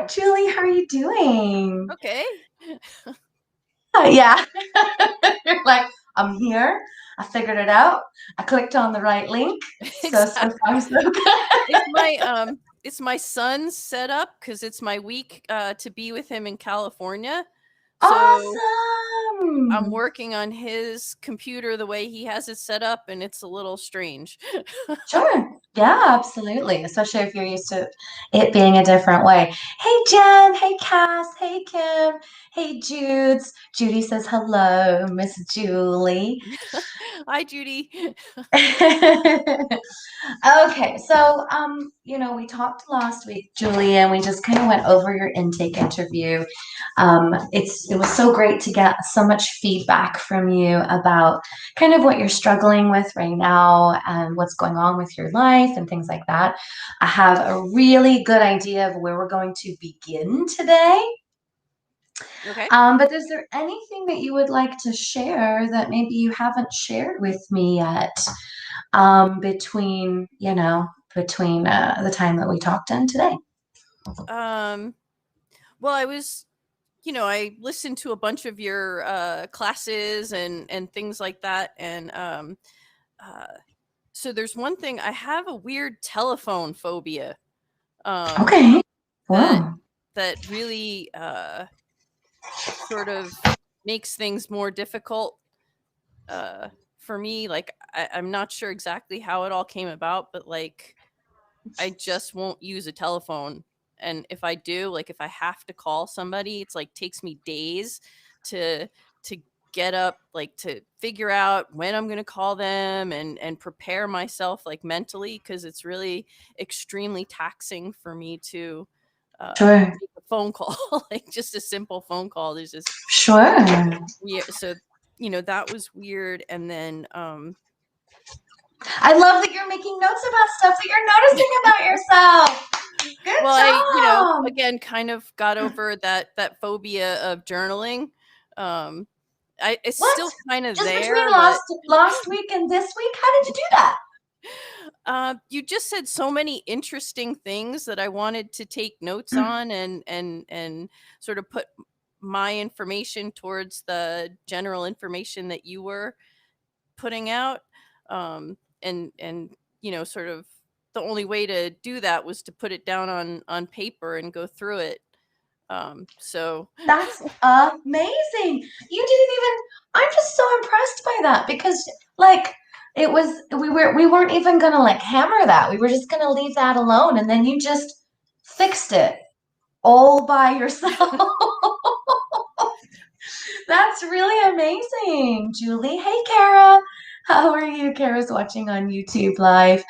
Julie, how are you doing? Okay. Yeah. You're like, I'm here. I figured it out. I clicked on the right link. So far, Exactly. so good. It's my son's setup because it's my week to be with him in California. So I'm Awesome. working on his computer the way he has it set up, and it's a little strange. Sure. Yeah, absolutely. Especially if you're used to it being a different way. Hey, Jen. Hey, Cass. Hey, Kim. Hey, Judes. Judy says hello, Miss Julie. Hi, Judy. Okay, so we talked last week, Julie, and we just kind of went over your intake interview. It was so great to get so much feedback from you about kind of what you're struggling with right now and what's going on with your life and things like that. I have a really good idea of where we're going to begin today. Okay. But is there anything that you would like to share that maybe you haven't shared with me yet? Between the time that we talked in today. Um, well, I listened to a bunch of your classes and things like that, and uh, so there's one thing. I have a weird telephone phobia. Um, Okay. that Wow. that really sort of makes things more difficult uh, for me. Like I'm not sure exactly how it all came about, but like I just won't use a telephone. And if I do, like if I have to call somebody, it's like takes me days to to get up, like to figure out when I'm going to call them and prepare myself like mentally, because it's really extremely taxing for me to Sure. make a phone call. Like just a simple phone call. There's just Sure. yeah. So that was weird. And then I love that you're making notes about stuff that you're noticing about yourself. Good well, I, job. again, kind of got over that phobia of journaling. Um, it's What? still kind of Just between there, but last week and this week? How did you do that? you just said so many interesting things that I wanted to take notes on and sort of put my information towards the general information that you were putting out. And sort of the only way to do that was to put it down on paper and go through it. So That's amazing. You didn't even, I'm just so impressed by that because like we weren't even gonna like hammer that. We were just gonna leave that alone and then you just fixed it all by yourself. That's really amazing, Julie. Hey, Kara. How are you? Kara's watching on YouTube Live.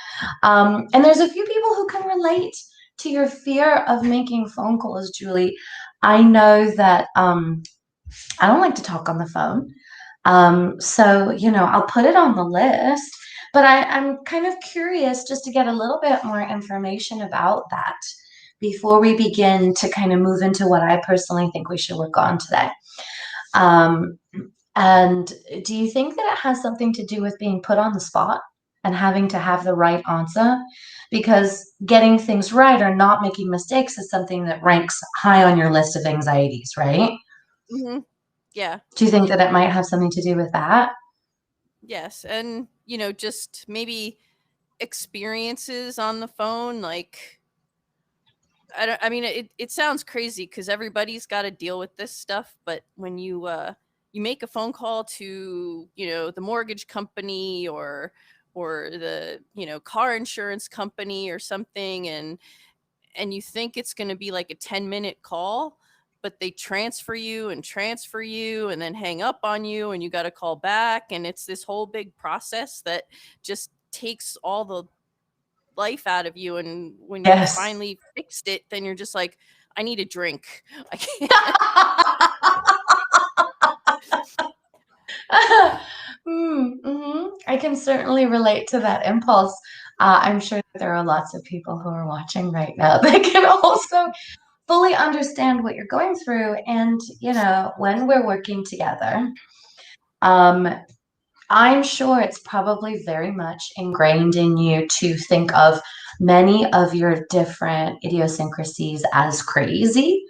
And there's a few people who can relate to your fear of making phone calls, Julie. I know that I don't like to talk on the phone. So I'll put it on the list, but I'm kind of curious just to get a little bit more information about that before we begin to kind of move into what I personally think we should work on today. Um, and do you think that it has something to do with being put on the spot and having to have the right answer? Because getting things right or not making mistakes is something that ranks high on your list of anxieties, right? hmm yeah, Do you think that it might have something to do with that? yes, and just maybe experiences on the phone, like I don't. I mean, it sounds crazy because everybody's got to deal with this stuff. But when you make a phone call to the mortgage company or the car insurance company or something, and you think it's going to be like a 10-minute call, but they transfer you and then hang up on you, and you got to call back, and it's this whole big process that just takes all the life out of you. And when you Yes. finally fixed it, then you're just like, I need a drink. I can't. I can certainly relate to that impulse. I'm sure that there are lots of people who are watching right now that can also fully understand what you're going through. And, when we're working together, um, I'm sure it's probably very much ingrained in you to think of many of your different idiosyncrasies as crazy.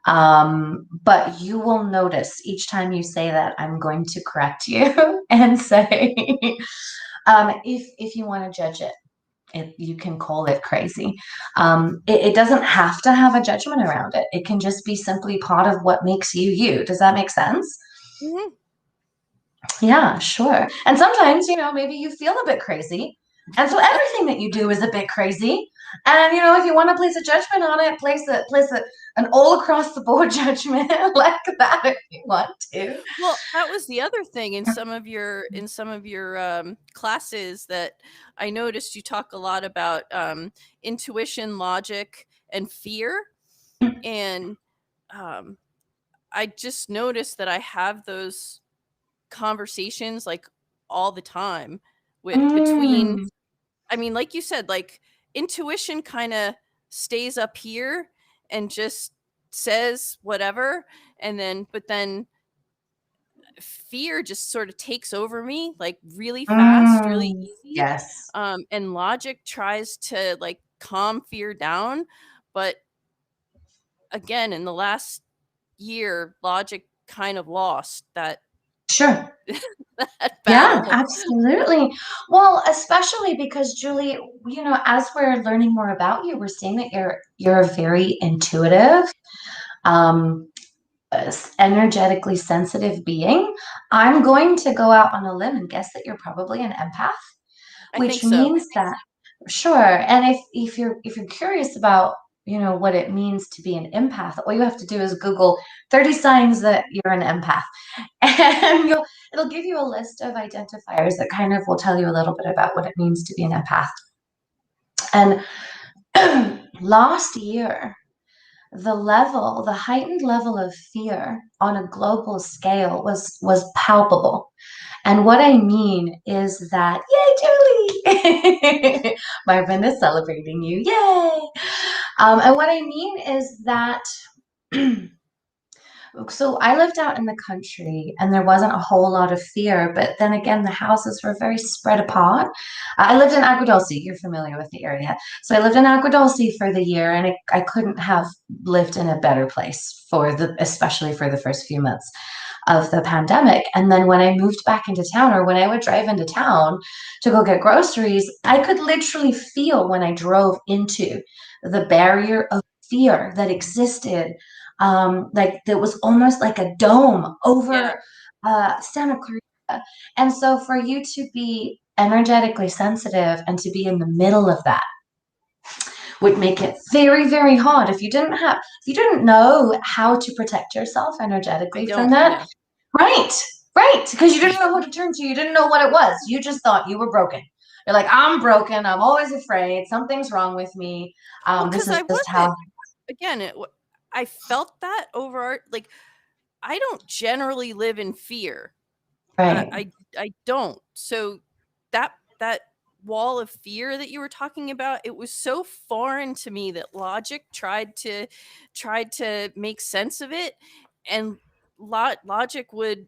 But you will notice each time you say that, I'm going to correct you and say, if you want to judge it, you can call it crazy. It doesn't have to have a judgment around it. It can just be simply part of what makes you you. Does that make sense? Mhm. Yeah, sure. And sometimes, maybe you feel a bit crazy. And so everything that you do is a bit crazy. And if you want to place a judgment on it, an all across the board judgment like that if you want to. Well, that was the other thing in some of your classes that I noticed you talk a lot about intuition, logic, and fear. And um, I just noticed that I have those conversations like all the time with between, Mm, I mean, like you said, like intuition kind of stays up here and just says whatever, and then but then fear just sort of takes over me like really fast, really easy. yes. And logic tries to like calm fear down, but again, in the last year, logic kind of lost that Sure. that Yeah, battle. absolutely. Well, especially because Julie, as we're learning more about you, we're seeing that you're a very intuitive, um, energetically sensitive being. I'm going to go out on a limb and guess that you're probably an empath, I think which so. means that sure. And if you're curious about what it means to be an empath, all you have to do is Google 30 signs that you're an empath, and it'll give you a list of identifiers that kind of will tell you a little bit about what it means to be an empath. And last year, the heightened level of fear on a global scale was palpable. And what I mean is that, yay, Julie! My friend is celebrating you, yay! And what I mean is that so I lived out in the country and there wasn't a whole lot of fear, but then again, the houses were very spread apart. I lived in Agua Dulce. You're familiar with the area. So I lived in Agua Dulce for the year, and I couldn't have lived in a better place especially for the first few months of the pandemic. And then when I moved back into town, or when I would drive into town to go get groceries, I could literally feel when I drove into the barrier of fear that existed, like there was almost like a dome Yeah. over Santa Clarita. And so for you to be energetically sensitive and to be in the middle of that would make it very, very hard if you didn't know how to protect yourself I energetically from don't. that. Yeah. Right, right. Because you didn't know who to turn to. You didn't know what it was. You just thought you were broken. You're like, I'm broken. I'm always afraid. Something's wrong with me. Well, This because is I just how. wasn't. Again, I felt that over. Like I don't generally live in fear. I, Right. I I don't. So that wall of fear that you were talking about, it was so foreign to me that logic tried to make sense of it, and logic would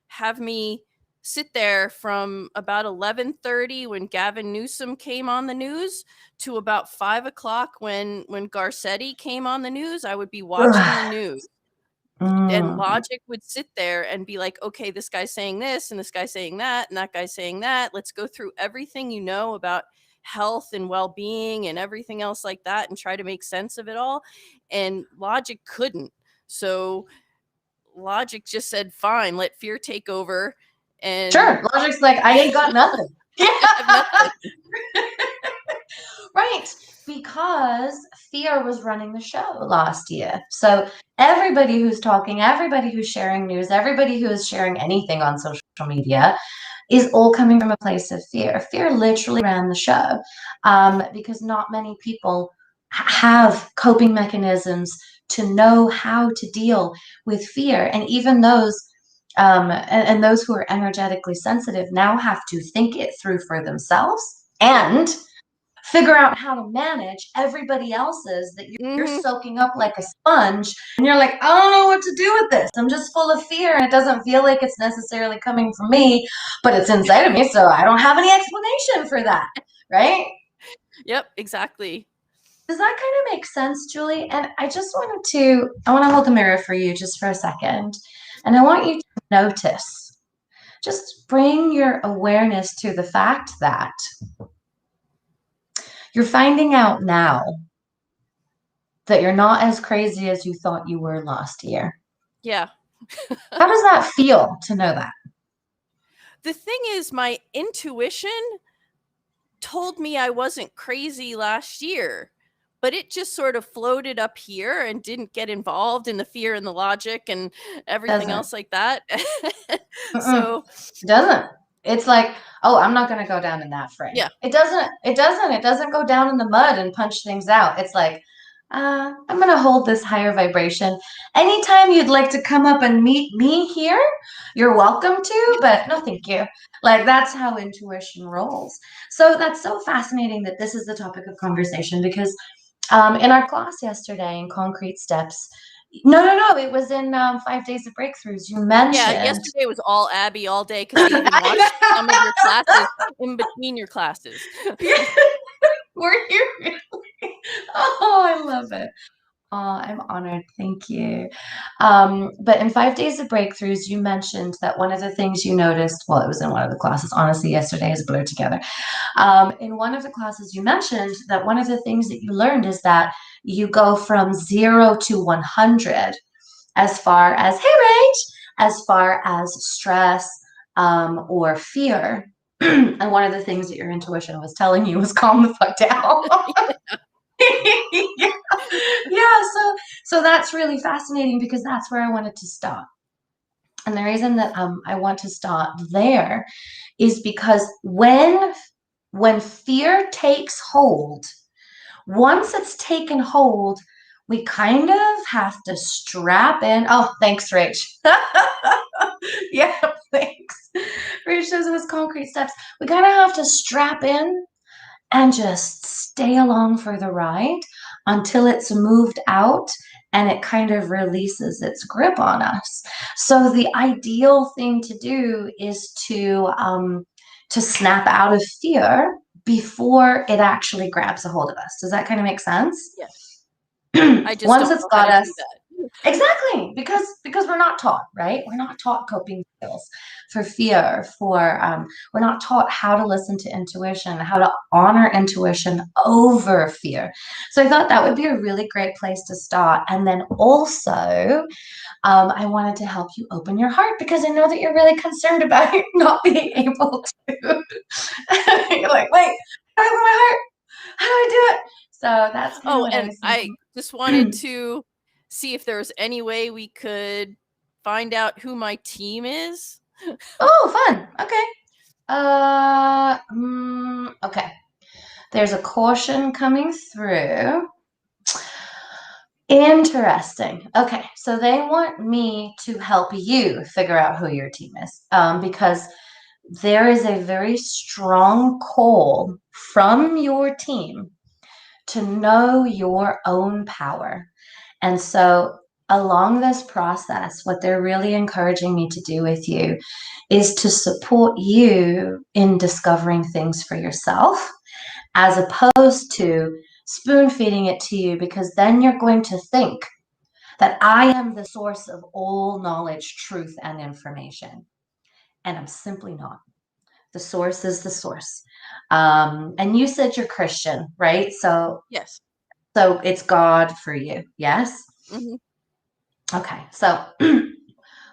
have me sit there from about 11:30 when Gavin Newsom came on the news to about 5 o'clock when Garcetti came on the news. I would be watching the Ugh. news, and Mm. logic would sit there and be like, okay, this guy's saying this and this guy's saying that and that guy's saying that. Let's go through everything about health and well-being and everything else like that and try to make sense of it all. And logic couldn't. So logic just said, fine, let fear take over. And Sure. Logic's like, I ain't got nothing. Yeah. I have nothing. Right. Because fear was running the show last year. So everybody who's talking, everybody who's sharing news, everybody who is sharing anything on social media is all coming from a place of fear. Fear literally ran the show, because not many people have coping mechanisms to know how to deal with fear. And even and those who are energetically sensitive now have to think it through for themselves Yeah. and figure out how to manage everybody else's that you're Hmm. soaking up like a sponge, and you're like, I don't know what to do with this. I'm just full of fear and it doesn't feel like it's necessarily coming from me, but it's inside of me, so I don't have any explanation for that, right? Yep, exactly. Does that kind of make sense, Julie? And I want to hold the mirror for you just for a second. And I want you to notice, just bring your awareness to the fact that you're finding out now that you're not as crazy as you thought you were last year. Yeah. How does that feel to know that? The thing is, my intuition told me I wasn't crazy last year, but it just sort of floated up here and didn't get involved in the fear and the logic and everything Doesn't. else like that. Mm-mm. So, It doesn't. It's like, oh, I'm not going to go down in that frame. yeah. It doesn't. It doesn't. It doesn't go down in the mud and punch things out. It's like, I'm going to hold this higher vibration. Anytime you'd like to come up and meet me here, you're welcome to, but no, thank you. Like, that's how intuition rolls. So that's so fascinating that this is the topic of conversation because in our class yesterday in Concrete Steps, no, it was in 5 Days of Breakthroughs. You Yeah, mentioned. yesterday was all Abby all day because I even watched some of your classes in between your classes. Were you really? Oh, I love it. Oh, I'm honored. Thank you. But in 5 Days of Breakthroughs, you mentioned that one of the things you noticed, well, it was in one of the classes. Honestly, yesterday is blurred together. In one of the classes, you mentioned that one of the things that you learned is that you go from 0 to 100 as far as, hey, Rach, as far as stress or fear. And one of the things that your intuition was telling you was calm the fuck down. Yeah. Yeah, so that's really fascinating because that's where I wanted to stop. And the reason that I want to stop there is because when fear takes hold, once it's taken hold, we kind of have to strap in. Oh, thanks, Rach. Yeah, thanks. Rach says it was concrete steps. We kind of have to strap in and just stay along for the ride until it's moved out and it kind of releases its grip on us. So the ideal thing to do is to snap out of fear before it actually grabs a hold of us. Does that kind of make sense? Yeah. I just Once don't it's know how got to us. do that. Exactly, because we're not taught, right? We're not taught coping skills for fear, for we're not taught how to listen to intuition, how to honor intuition over fear. So I thought that would be a really great place to start. And then also, I wanted to help you open your heart because I know that you're really concerned about not being able to. You're like, wait, how do I open my heart? How do I do it? So that's kind of Oh, what I and was I thinking. just wanted to see if there was any way we could find out who my team is. Oh, fun. Okay. Okay. There's a caution coming through. Interesting. Okay, so they want me to help you figure out who your team is, because there is a very strong call from your team to know your own power. And so, along this process, what they're really encouraging me to do with you is to support you in discovering things for yourself, as opposed to spoon feeding it to you, because then you're going to think that I am the source of all knowledge, truth, and information. And I'm simply not. The source is the source. And you said you're Christian, right? So Yes. so it's God for you. Yes? Hmm. Okay. So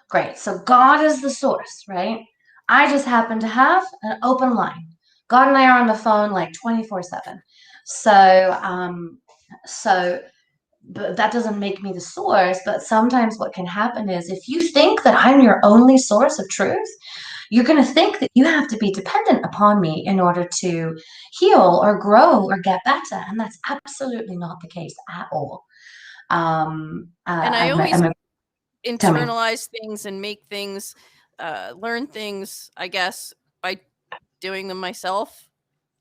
great. So God is the source, right? I just happen to have an open line. God and I are on the phone like 24/7. So so but that doesn't make me the source. But sometimes what can happen is if you think that I'm your only source of truth, you're going to think that you have to be dependent upon me in order to heal or grow or get better. And that's absolutely not the case at all. And I always I'm a, tell me. internalize things and make things, learn things, I guess, by doing them myself.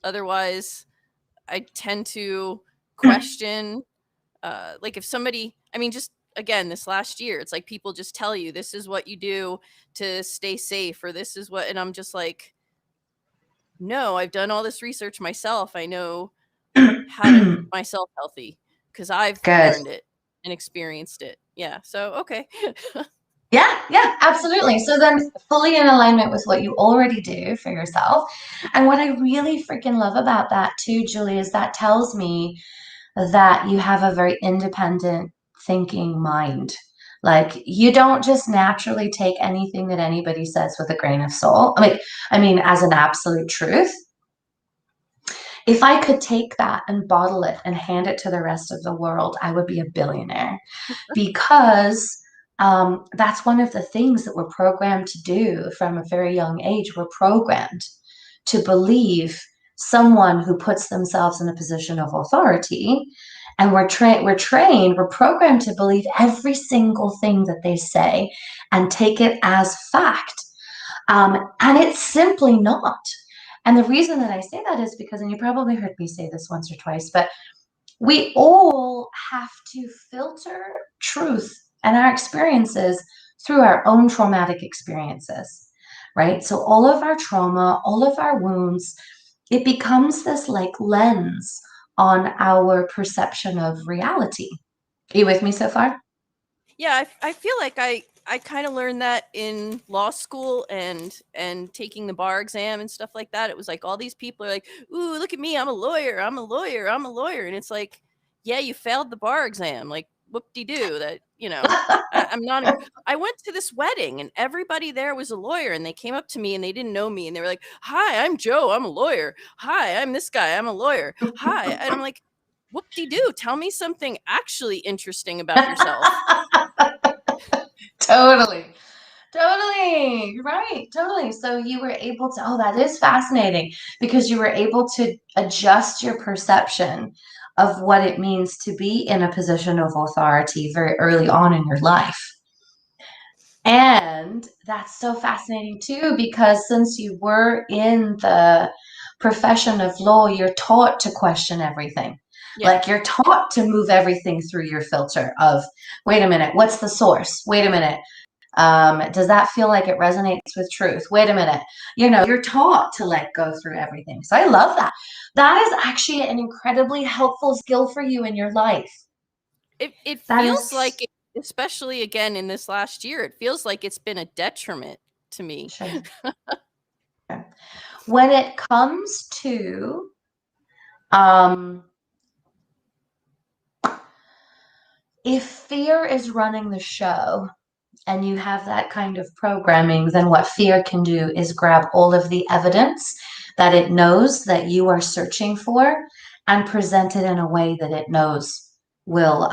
Otherwise, I tend to question, like if somebody, I mean, just again, this last year, it's like people just tell you this is what you do to stay safe, or this is what, and I'm just like, no, I've done all this research myself. I know how to keep myself healthy because I've Good. learned it and experienced it. Yeah. So, okay. Yeah, yeah, absolutely. So then fully in alignment with what you already do for yourself. And what I really freaking love about that too, Julie, is that tells me that you have a very independent thinking mind. Like you don't just naturally take anything that anybody says with a grain of salt. I mean, as an absolute truth. If I could take that and bottle it and hand it to the rest of the world, I would be a billionaire because that's one of the things that we're programmed to do from a very young age. We're programmed to believe someone who puts themselves in a position of authority, and we're programmed to believe every single thing that they say and take it as fact. And it's simply not. And the reason that I say that is because, and you probably heard me say this once or twice, but we all have to filter truth and our experiences through our own traumatic experiences, right? So all of our trauma, all of our wounds, it becomes this like lens on our perception of reality. Are you with me so far? Yeah, I feel like I kind of learned that in law school and taking the bar exam and stuff like that. It was like all these people are like, "Ooh, look at me! I'm a lawyer! I'm a lawyer! I'm a lawyer!" And it's like, yeah, you failed the bar exam. Like, whoop de doo. That I'm not. I went to this wedding and everybody there was a lawyer, and they came up to me and they didn't know me, and they were like, "Hi, I'm Joe. I'm a lawyer. Hi, I'm this guy. I'm a lawyer. Hi," and I'm like, "Whoop de doo. Tell me something actually interesting about yourself." Totally. Totally. You're right. Totally. So you were able to, oh, that is fascinating because you were able to adjust your perception of what it means to be in a position of authority very early on in your life. And that's so fascinating too, because since you were in the profession of law, you're taught to question everything. Yeah. Like you're taught to move everything through your filter of, wait a minute, what's the source? Wait a minute, does that feel like it resonates with truth? Wait a minute. You're taught to like go through everything. So I love that. That is actually an incredibly helpful skill for you in your life. It That feels is like it, especially again in this last year, it feels like it's been a detriment to me. sure. When it comes to um, if fear is running the show, and you have that kind of programming, then what fear can do is grab all of the evidence that it knows that you are searching for and present it in a way that it knows will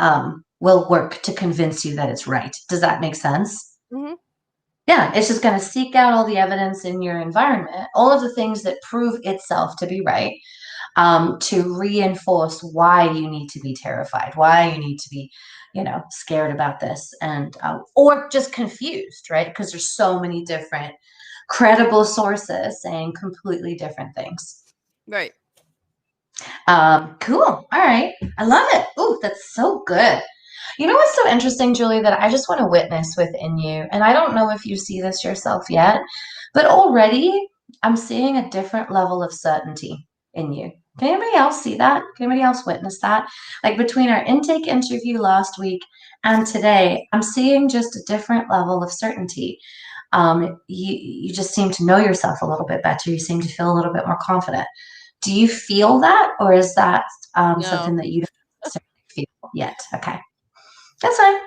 work to convince you that it's right. Does that make sense? Hmm. Yeah, it's just going to seek out all the evidence in your environment, all of the things that prove itself to be right, to reinforce why you need to be terrified, why you need to be, scared about this, and or just confused, right? Because there's so many different credible sources saying completely different things. Right. Cool. All right. I love it. Oh, that's so good. You know what's so interesting, Julie, that I just want to witness within you, and I don't know if you see this yourself yet, but already I'm seeing a different level of certainty in you. Can anybody else see that? Can anybody else witness that? Like between our intake interview last week and today, I'm seeing just a different level of certainty. You just seem to know yourself a little bit better. You seem to feel a little bit more confident. Do you feel that, or is that No. something that you don't necessarily feel yet? Okay, that's fine.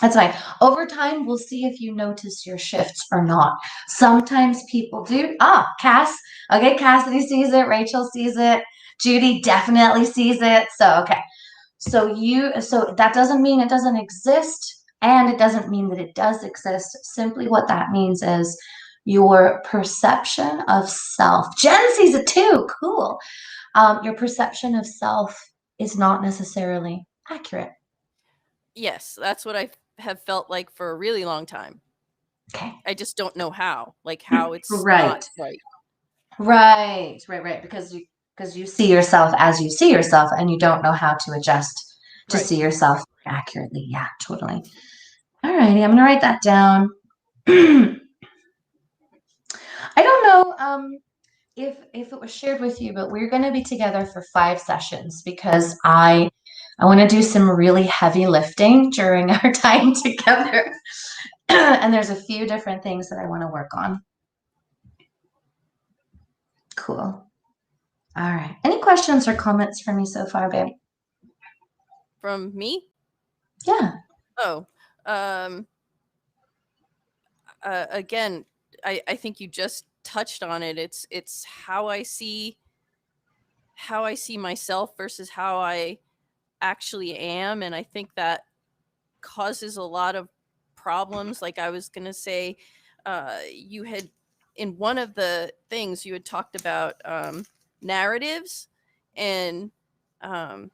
That's fine. Over time, we'll see if you notice your shifts or not. Sometimes people do. Cass. Okay, Cassidy sees it. Rachel sees it. Judy definitely sees it. So, okay. So that doesn't mean it doesn't exist, and it doesn't mean that it does exist. Simply what that means is your perception of self. Jen sees it too. Cool. Your perception of self is not necessarily accurate. Yes, that's what I have felt like for a really long time. Okay. I just don't know how. Like how it's not Right. right. Right. Because you see yourself as you see yourself, and you don't know how to adjust to Right. see yourself accurately. Yeah, totally. All righty, I'm gonna write that down. I don't know. if it was shared with you, but we're going to be together for 5 sessions because I want to do some really heavy lifting during our time together. And there's a few different things that I want to work on. Cool. All right. Any questions or comments for me so far, babe? From me? Yeah. Oh, um, again, I think you just touched on it. It's how I see myself versus how I actually am, and I think that causes a lot of problems. Like I was gonna say, you had in one of the things you had talked about narratives, and um,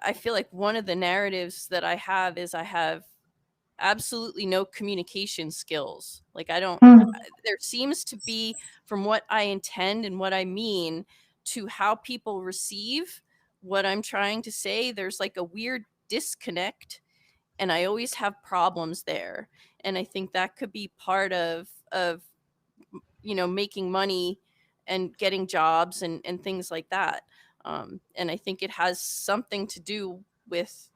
I feel like one of the narratives that I have is I have absolutely no communication skills. Like I don't. Mm. There seems to be, from what I intend and what I mean, to how people receive what I'm trying to say. There's like a weird disconnect, and I always have problems there. And I think that could be part of making money and getting jobs and things like that. And I think it has something to do with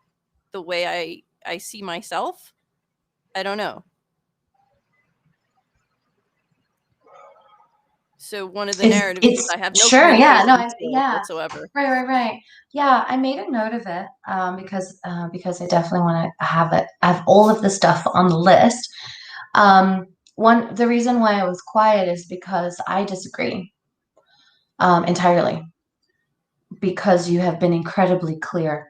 the way I see myself. I don't know. So one of the narratives is It's I have no sure, yeah, no, communication skills yeah, whatsoever. right. Yeah, I made a note of it because I definitely want to have all of the stuff on the list. The reason why I was quiet is because I disagree entirely because you have been incredibly clear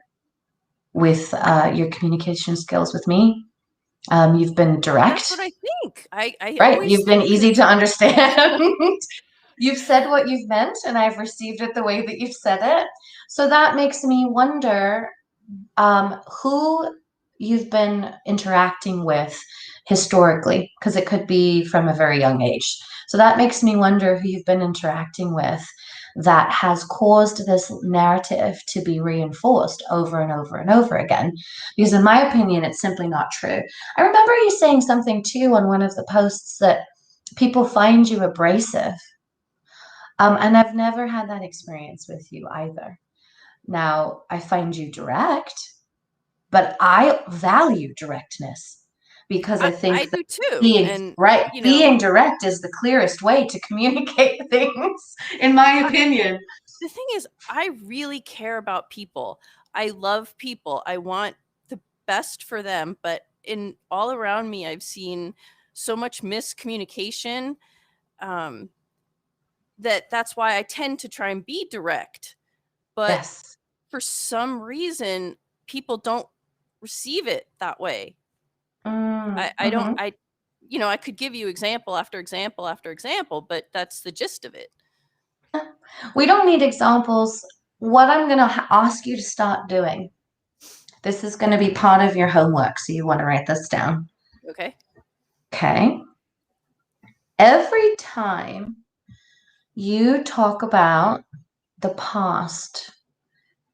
with your communication skills with me. You've been That's direct, what I think. I right? always You've been think easy because to understand. You've said what you've meant, and I've received it the way that you've said it. So that makes me wonder who you've been interacting with historically, because it could be from a very young age. So that makes me wonder who you've been interacting with that has caused this narrative to be reinforced over and over and over again. Because, in my opinion, it's simply not true. I remember you saying something too on one of the posts that people find you abrasive. And I've never had that experience with you either. Now, I find you direct, but I value directness because I I think that do too. being And right, you know, being direct is the clearest way to communicate things, in my I, opinion. the thing is, I really care about people. I love people. I want the best for them, but in all around me, I've seen so much miscommunication, um, that's why I tend to try and be direct. But Yes. for some reason, people don't receive it that way. I don't. Mm-hmm. I could give you example after example after example, but that's the gist of it. We don't need examples. What I'm going to ask you to start doing, this is going to be part of your homework. So you want to write this down. Okay. Okay. Every time you talk about the past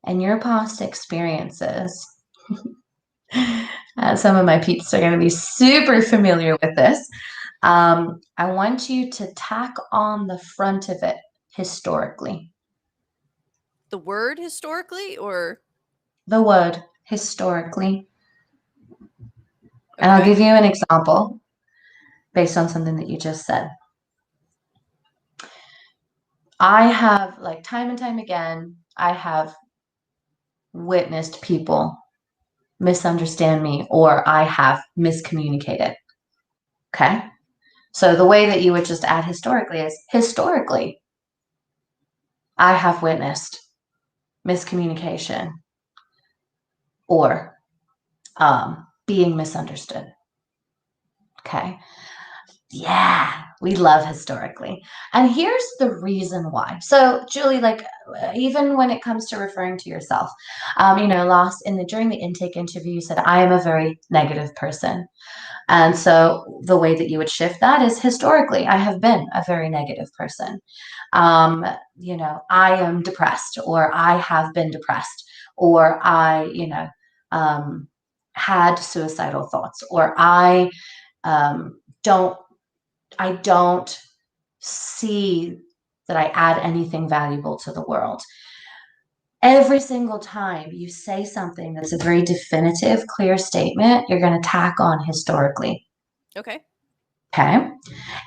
and your past experiences, some of my peeps are going to be super familiar with this. I want you to tack on the front of it historically. The word historically, or The word historically. And I'll okay. give you an example based on something that you just said. I have, like, time and time again, I have witnessed people misunderstand me or I have miscommunicated. Okay. So the way that you would just add historically is historically, I have witnessed miscommunication or being misunderstood. Okay. Yeah, we love historically. And here's the reason why. So, Julie, like, even when it comes to referring to yourself, during the intake interview, you said, I am a very negative person. And so the way that you would shift that is historically, I have been a very negative person. I am depressed, or I have been depressed, or um, had suicidal thoughts, or um, don't, I don't see that I add anything valuable to the world. Every single time you say something that's a very definitive, clear statement, you're going to tack on historically. Okay. Okay.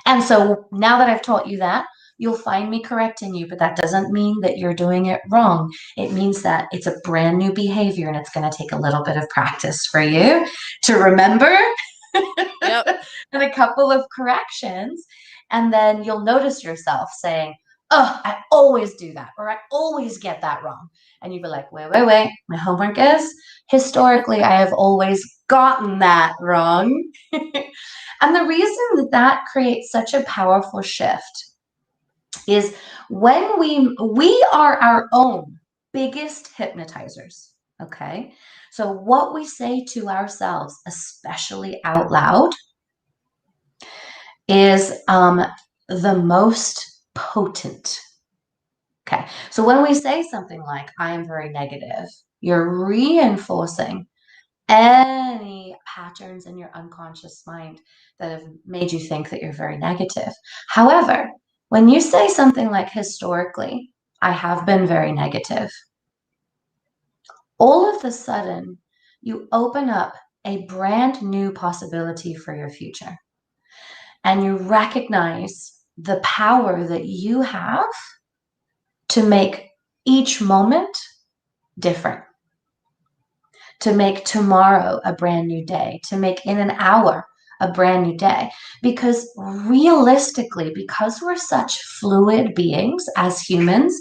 And so now that I've taught you that, you'll find me correcting you, but that doesn't mean that you're doing it wrong. It means that it's a brand new behavior and it's going to take a little bit of practice for you to remember Yep. and a couple of corrections. And then you'll notice yourself saying, oh, I always do that, or I always get that wrong. And you'd be like, wait. My homework is historically, I have always gotten that wrong. And the reason that that creates such a powerful shift is when we are our own biggest hypnotizers. Okay. So what we say to ourselves, especially out loud, is the most potent. Okay. So when we say something like, I am very negative, you're reinforcing any patterns in your unconscious mind that have made you think that you're very negative. However, when you say something like historically, I have been very negative, all of a sudden you open up a brand new possibility for your future. And you recognize the power that you have to make each moment different, to make tomorrow a brand new day, to make in an hour a brand new day. Because realistically, because we're such fluid beings as humans,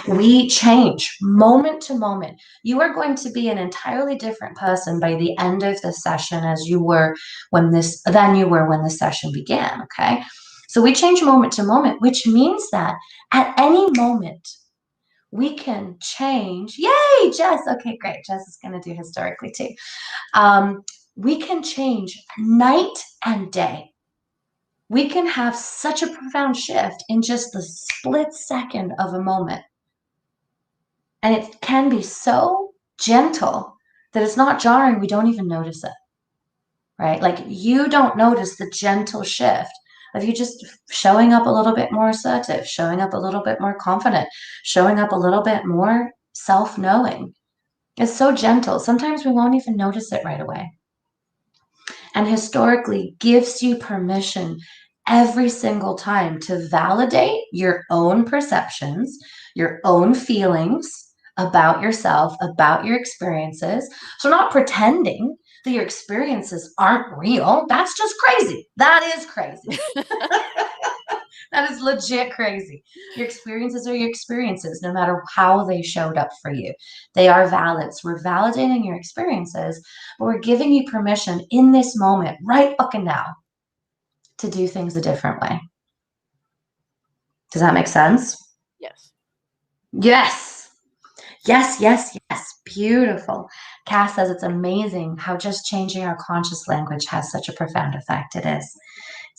we change moment to moment. You are going to be an entirely different person by the end of the session as you were than you were when the session began. Okay. So we change moment to moment, which means that at any moment, we can change. Yay, Jess. Okay, great. Jess is going to do historically too. We can change night and day. We can have such a profound shift in just the split second of a moment. And it can be so gentle that it's not jarring. We don't even notice it, right? Like you don't notice the gentle shift of you just showing up a little bit more assertive, showing up a little bit more confident, showing up a little bit more self-knowing. It's so gentle. Sometimes we won't even notice it right away. And historically gives you permission every single time to validate your own perceptions, your own feelings about yourself, about your experiences. So, not pretending that your experiences aren't real. That's just crazy. That is crazy. That is legit crazy. Your experiences are your experiences, no matter how they showed up for you. They are valid. So we're validating your experiences, but we're giving you permission in this moment, right fucking now, to do things a different way. Does that make sense? Yes. Yes. Yes. Beautiful. Cass says it's amazing how just changing our conscious language has such a profound effect. It is.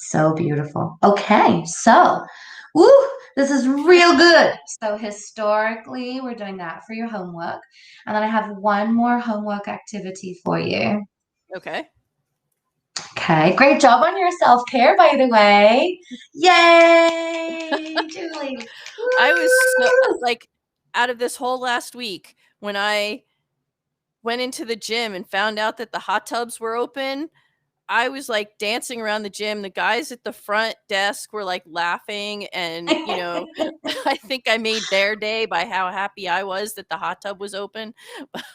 So beautiful. Okay, so, woo, this is real good. So historically, we're doing that for your homework. And then I have one more homework activity for you. Okay. Okay, great job on your self-care, by the way. Yay, Julie. I was so, Woo! like, out of this whole last week when I went into the gym and found out that the hot tubs were open, I was like dancing around the gym. The guys at the front desk were like laughing, and I think I made their day by how happy I was that the hot tub was open. But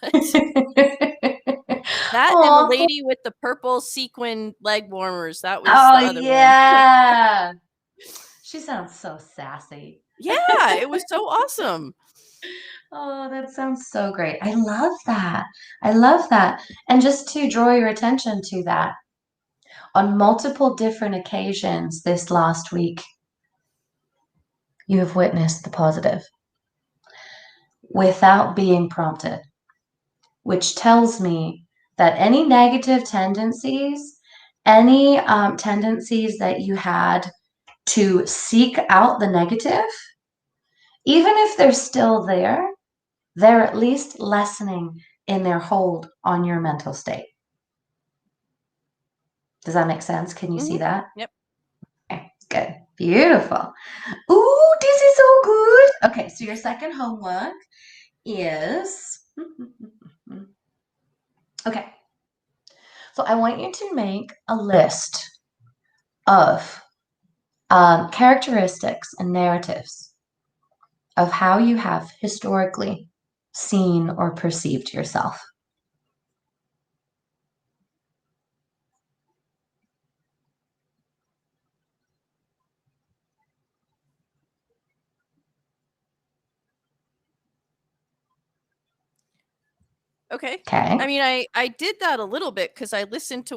that and the Oh, lady with the purple sequin leg warmers, that was oh the other one. yeah. She sounds so sassy. Yeah, it was so awesome. Oh, that sounds so great. I love that. I love that. And just to draw your attention to that, on multiple different occasions this last week, you have witnessed the positive without being prompted, which tells me that any negative tendencies, any tendencies that you had to seek out the negative, even if they're still there, they're at least lessening in their hold on your mental state. Does that make sense? Can you see that? Yep. Okay. Good. Beautiful. Ooh, this is so good. Okay, so your second homework is okay. So I want you to make a list of characteristics and narratives of how you have historically seen or perceived yourself. Okay. Okay. I mean, I did that a little bit because I listened to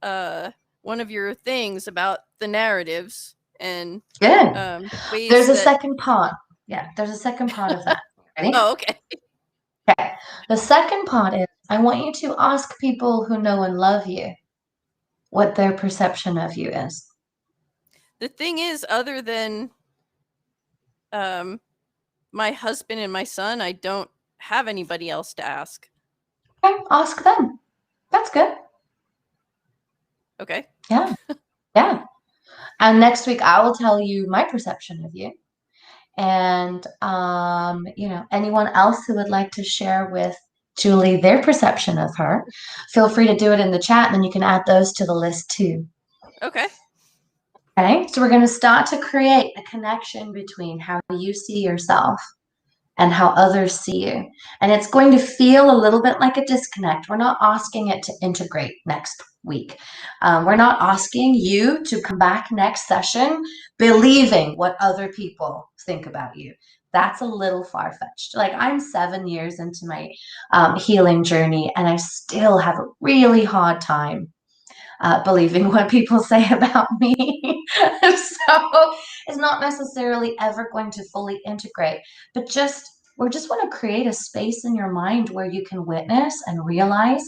uh one of your things about the narratives and Good. There's ways a that. second part. Yeah, there's a second part of that. Ready? Oh, okay. Okay. The second part is I want you to ask people who know and love you what their perception of you is. The thing is, other than um my husband and my son, I don't have anybody else to ask. Okay, ask them. That's good. Okay. Yeah, yeah. And next week I will tell you my perception of you. And anyone else who would like to share with Julie their perception of her, feel free to do it in the chat, and then you can add those to the list too. Okay. Okay, so we're going to start to create a connection between how you see yourself and how others see you. And it's going to feel a little bit like a disconnect. We're not asking it to integrate next week. We're not asking you to come back next session believing what other people think about you. That's a little far fetched. Like I'm 7 years into my healing journey, and I still have a really hard time believing what people say about me. So it's not necessarily ever going to fully integrate, but we just want to create a space in your mind where you can witness and realize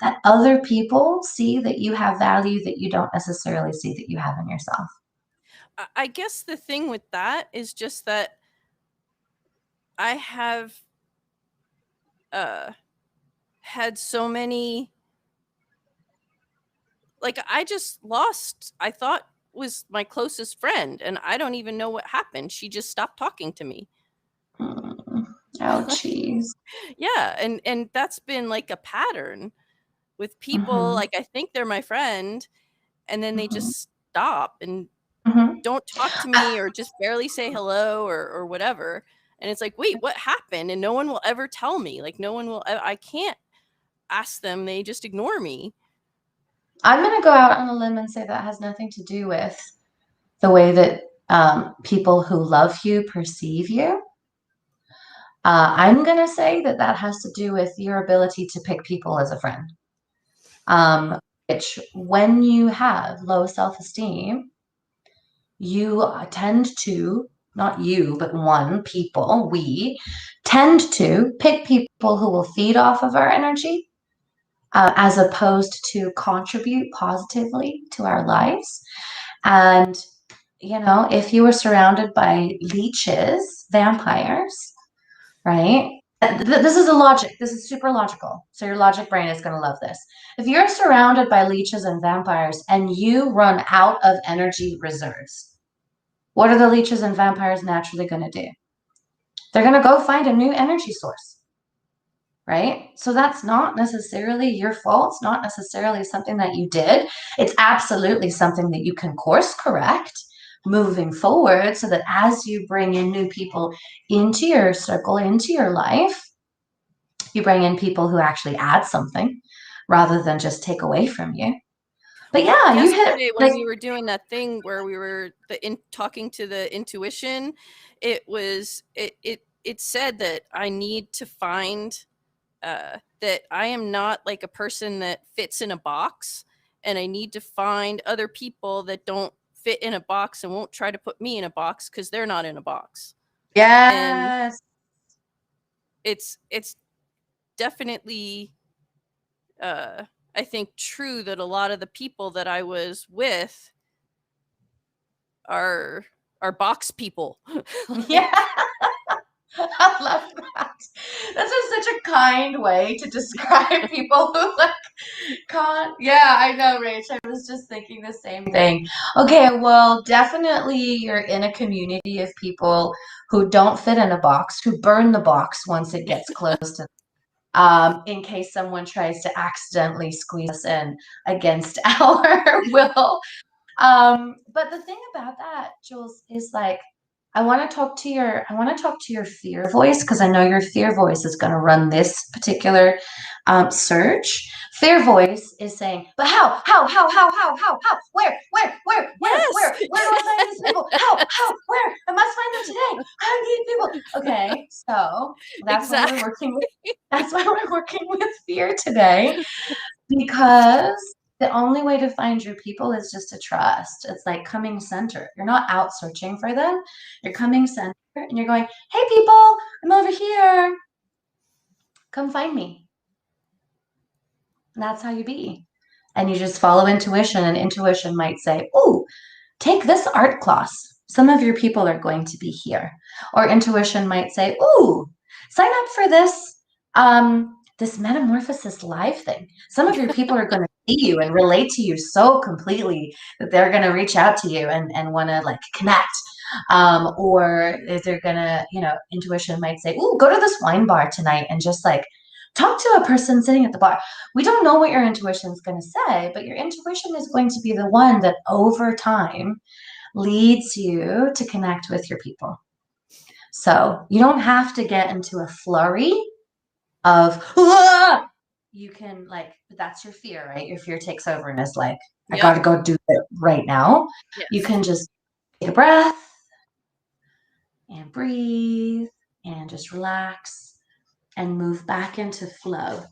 that other people see that you have value that you don't necessarily see that you have in yourself. I guess the thing with that is just that I have had so many, like, I just lost, I thought was my closest friend, and I don't even know what happened. She just stopped talking to me. Oh, geez. Yeah, and that's been like a pattern with people. Mm-hmm. Like, I think they're my friend, and then they Mm-hmm. just stop and Mm-hmm. don't talk to me or just barely say hello or whatever. And it's like, wait, what happened? And no one will ever tell me. Like, no one will. I can't ask them. They just ignore me. I'm going to go out on a limb and say that has nothing to do with the way that people who love you perceive you. I'm going to say that that has to do with your ability to pick people as a friend. Which, when you have low self-esteem, you tend to, not you, but we tend to pick people who will feed off of our energy as opposed to contribute positively to our lives. And, if you were surrounded by leeches, vampires, right? This is a logic. This is super logical. So your logic brain is going to love this. If you're surrounded by leeches and vampires and you run out of energy reserves, what are the leeches and vampires naturally going to do? They're going to go find a new energy source, right? So that's not necessarily your fault. It's not necessarily something that you did. It's absolutely something that you can course correct moving forward so that as you bring in new people into your circle, into your life, you bring in people who actually add something rather than just take away from you. But Well, yeah, you hit yesterday when like we were doing that thing where we were talking to the intuition, it said that I need to find that I am not like a person that fits in a box, and I need to find other people that don't fit in a box and won't try to put me in a box because they're not in a box. And yes. it's definitely I think true that a lot of the people that I was with are box people. Yeah, Like, I love that. That's just such a kind way to describe people who like Yeah, I know, Rach. I was just thinking the same thing. Okay, well, definitely you're in a community of people who don't fit in a box, who burn the box once it gets close to in case someone tries to accidentally squeeze us in against our will. But the thing about that, Jules, is like I want to talk to your fear voice because I know your fear voice is going to run this particular search. Fear voice is saying, but how, Yes. where do I find these people? Where? I must find them today. I need people. Okay, so that's why we're Exactly. working with that's why we're working with fear today because the only way to find your people is just to trust. It's like coming center. You're not out searching for them. You're coming center and you're going, hey, people, I'm over here. Come find me. And that's how you be. And you just follow intuition, and intuition might say, oh, take this art class. Some of your people are going to be here. Or intuition might say, ooh, sign up for this metamorphosis live thing. Some of your people are going to see you and relate to you so completely that they're going to reach out to you and want to like connect. Or if they're going to, intuition might say, ooh, go to this wine bar tonight and just like talk to a person sitting at the bar. We don't know what your intuition is going to say, but your intuition is going to be the one that over time leads you to connect with your people. So you don't have to get into a flurry of, ah! You can like, but that's your fear, right? Your fear takes over and is like, I got Yep. to go do it right now. You Yes. can just take a breath and breathe and just relax and move back into flow.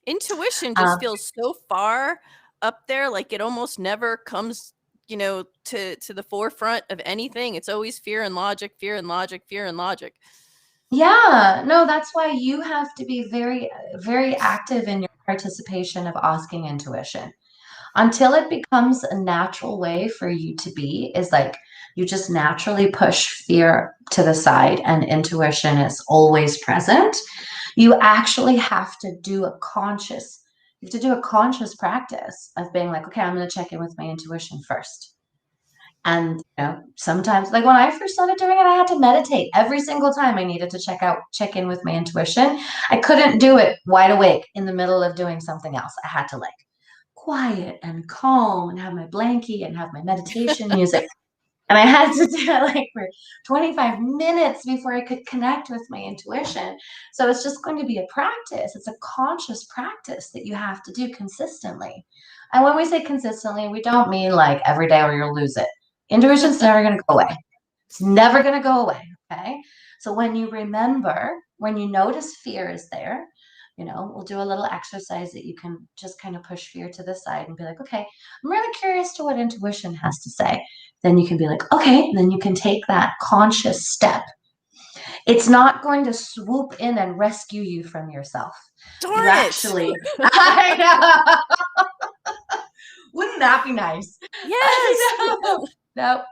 Intuition just Um, feels so far up there, like it almost never comes, to the forefront of anything. It's always fear and logic, fear and logic, fear and logic. Yeah, no, that's why you have to be very, very active in your participation of asking intuition until it becomes a natural way for you to be, is like you just naturally push fear to the side and intuition is always present. You actually have to do a conscious, you have to do a conscious practice of being like, okay, I'm going to check in with my intuition first. And sometimes, like when I first started doing it, I had to meditate every single time I needed to check in with my intuition. I couldn't do it wide awake in the middle of doing something else. I had to like quiet and calm and have my blankie and have my meditation music. And I had to do it like for 25 minutes before I could connect with my intuition. So it's just going to be a practice. It's a conscious practice that you have to do consistently. And when we say consistently, we don't mean like every day or you'll lose it. Intuition's never going to go away. It's never going to go away. Okay. So when you remember, when you notice fear is there, we'll do a little exercise that you can just kind of push fear to the side and be like, okay, I'm really curious to what intuition has to say. Then you can be like, okay, then you can take that conscious step. It's not going to swoop in and rescue you from yourself. You Darn it. actually, I know. Wouldn't that be nice? Yes. I know. No,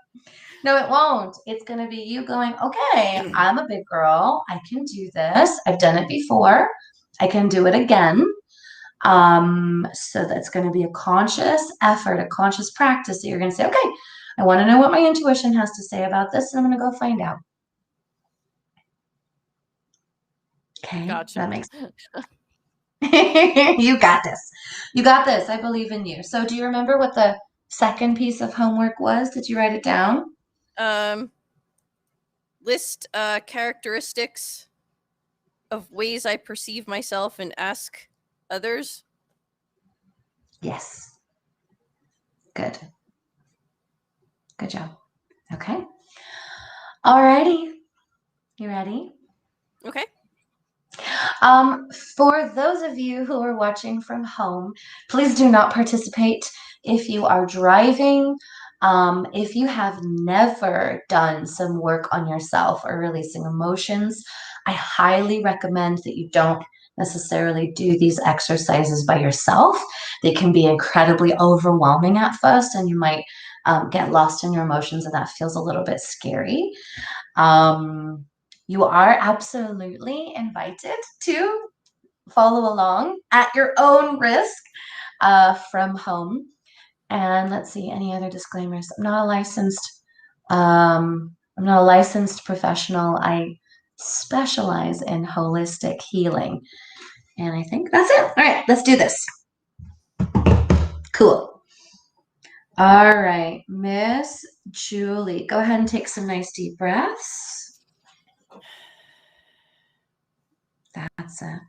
no, it won't. It's going to be you going, okay, I'm a big girl. I can do this. I've done it before. I can do it again. So that's going to be a conscious effort, a conscious practice that you're going to say, okay, I want to know what my intuition has to say about this, and I'm going to go find out. Okay, Gotcha. that makes you got this. You got this. I believe in you. So, do you remember what the second piece of homework was? Did you write it down? Um, List characteristics of ways I perceive myself and ask others. Yes. Good. Good job. Okay. All righty. You ready? Okay. For those of you who are watching from home, please do not participate if you are driving. If you have never done some work on yourself or releasing emotions, I highly recommend that you don't necessarily do these exercises by yourself. They can be incredibly overwhelming at first, and you might get lost in your emotions, and that feels a little bit scary. Um, you are absolutely invited to follow along at your own risk from home. And let's see, any other disclaimers? I'm not a licensed professional. I specialize in holistic healing. And I think that's it. All right, let's do this. Cool. All right, Miss Julie, go ahead and take some nice deep breaths. That's it.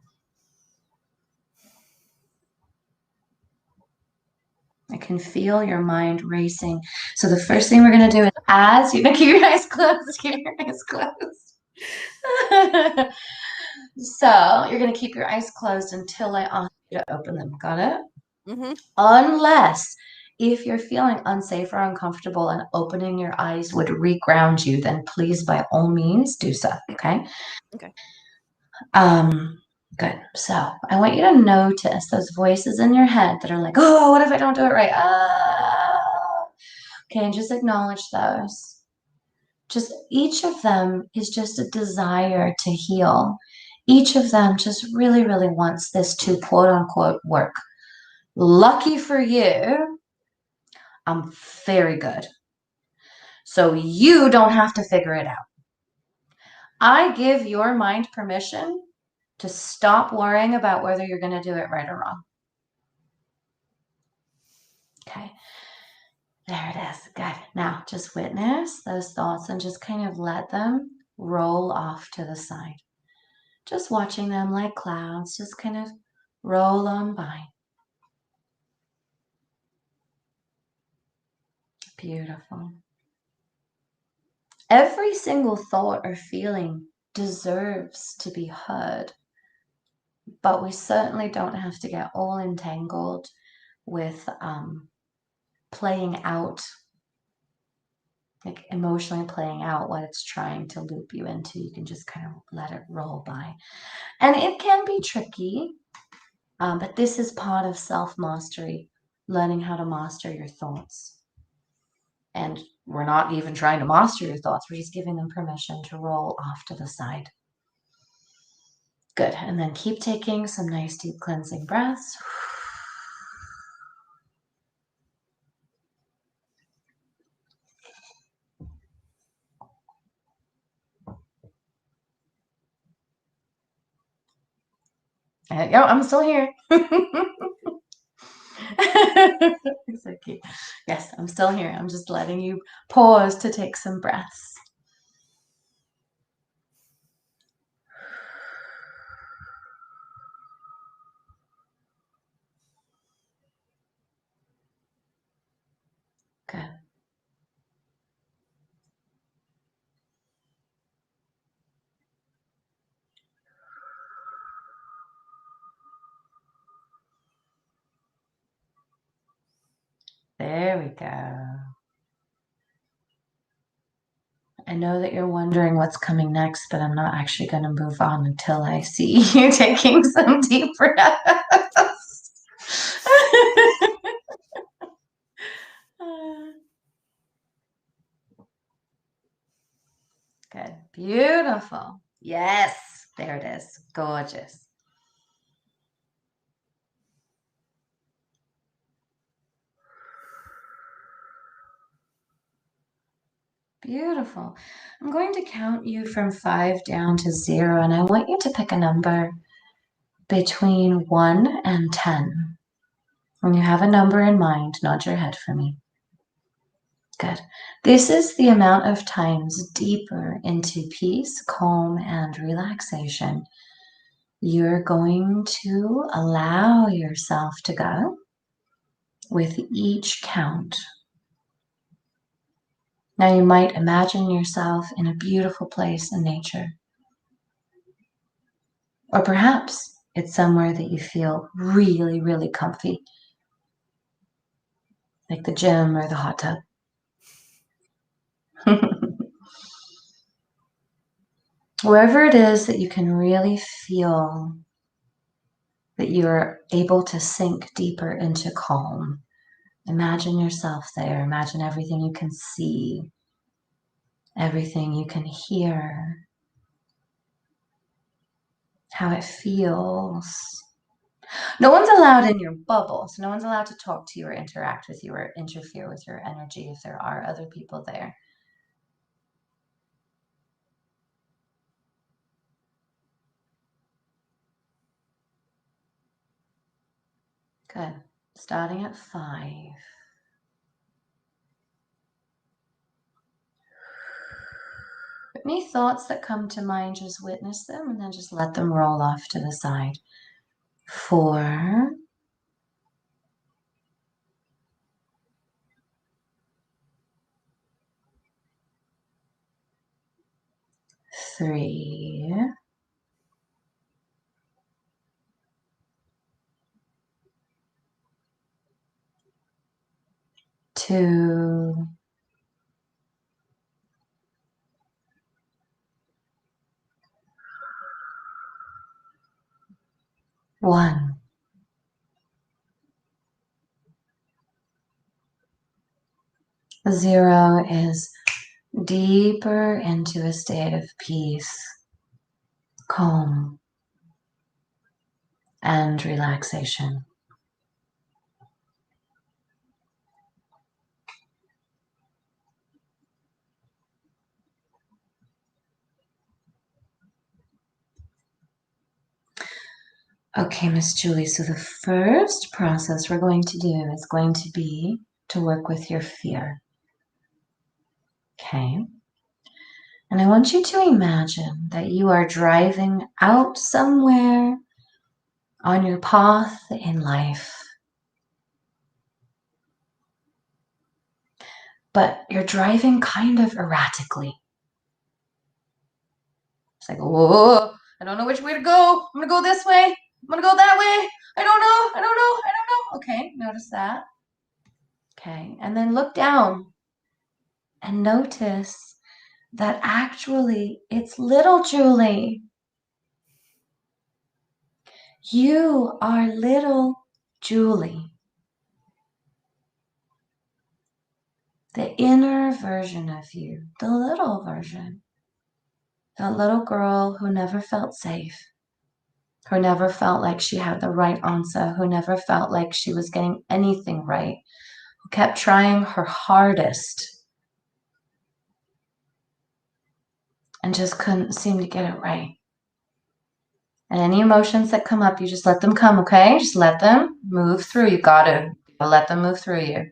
I can feel your mind racing. So the first thing we're going to do is as you're going to keep your eyes closed, keep your eyes closed. So you're going to keep your eyes closed until I ask you to open them. Got it? Mm-hmm. Unless if you're feeling unsafe or uncomfortable and opening your eyes would reground you, then please by all means do so. Okay. Okay. Good. So I want you to notice those voices in your head that are like, oh, what if I don't do it right? Okay, and just acknowledge those. Just each of them is just a desire to heal. Each of them just really, really wants this to quote unquote work. Lucky for you, I'm very good. So you don't have to figure it out. I give your mind permission to stop worrying about whether you're going to do it right or wrong. Okay. There it is. Good. Now just witness those thoughts and just kind of let them roll off to the side. Just watching them like clouds, just kind of roll on by. Beautiful. Every single thought or feeling deserves to be heard, but we certainly don't have to get all entangled with playing out, like emotionally playing out what it's trying to loop you into. You can just kind of let it roll by. And it can be tricky, but this is part of self-mastery, learning how to master your thoughts. And we're not even trying to master your thoughts. We're just giving them permission to roll off to the side. Good. And then keep taking some nice deep cleansing breaths. And, yo, I'm still here. It's okay. Yes, I'm still here. I'm just letting you pause to take some breaths. Good. There we go. I know that you're wondering what's coming next, but I'm not actually going to move on until I see you taking some deep breaths. Good. Beautiful. Yes. There it is. Gorgeous. Beautiful. I'm going to count you from 5 down to 0, and I want you to pick a number between 1 and 10. When you have a number in mind, nod your head for me. Good. This is the amount of times deeper into peace, calm, and relaxation you're going to allow yourself to go with each count. Now you might imagine yourself in a beautiful place in nature. Or perhaps it's somewhere that you feel really, really comfy, like the gym or the hot tub. Wherever it is that you can really feel that you're able to sink deeper into calm. Imagine yourself there. Imagine everything you can see, everything you can hear, how it feels. No one's allowed in your bubble, so no one's allowed to talk to you or interact with you or interfere with your energy if there are other people there. Good. Starting at 5. Any thoughts that come to mind, just witness them and then just let them roll off to the side. 4. 3. 2. 1. 0 is deeper into a state of peace, calm, and relaxation. Okay, Miss Julie, so the first process we're going to do is going to be to work with your fear. Okay? And I want you to imagine that you are driving out somewhere on your path in life. But you're driving kind of erratically. It's like, whoa, I don't know which way to go. I'm gonna go this way. I'm gonna go that way. I don't know. I don't know. I don't know. Okay, notice that. Okay, and then look down and notice that actually it's little Julie. You are little Julie. The inner version of you, the little version. The little girl who never felt safe, who never felt like she had the right answer, who never felt like she was getting anything right, who kept trying her hardest and just couldn't seem to get it right. And any emotions that come up, you just let them come, okay? Just let them move through. You gotta let them move through you.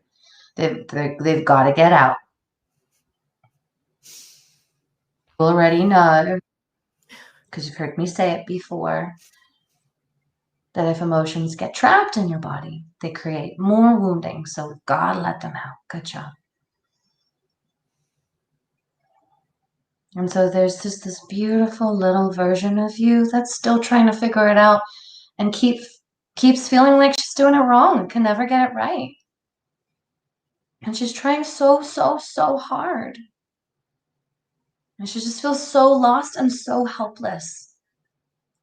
They've got to get out. You already know, because you've heard me say it before, that if emotions get trapped in your body, they create more wounding. So we've got to let them out. Good job. And so there's just this beautiful little version of you that's still trying to figure it out and keeps feeling like she's doing it wrong and can never get it right. And she's trying so, so, so hard. And she just feels so lost and so helpless.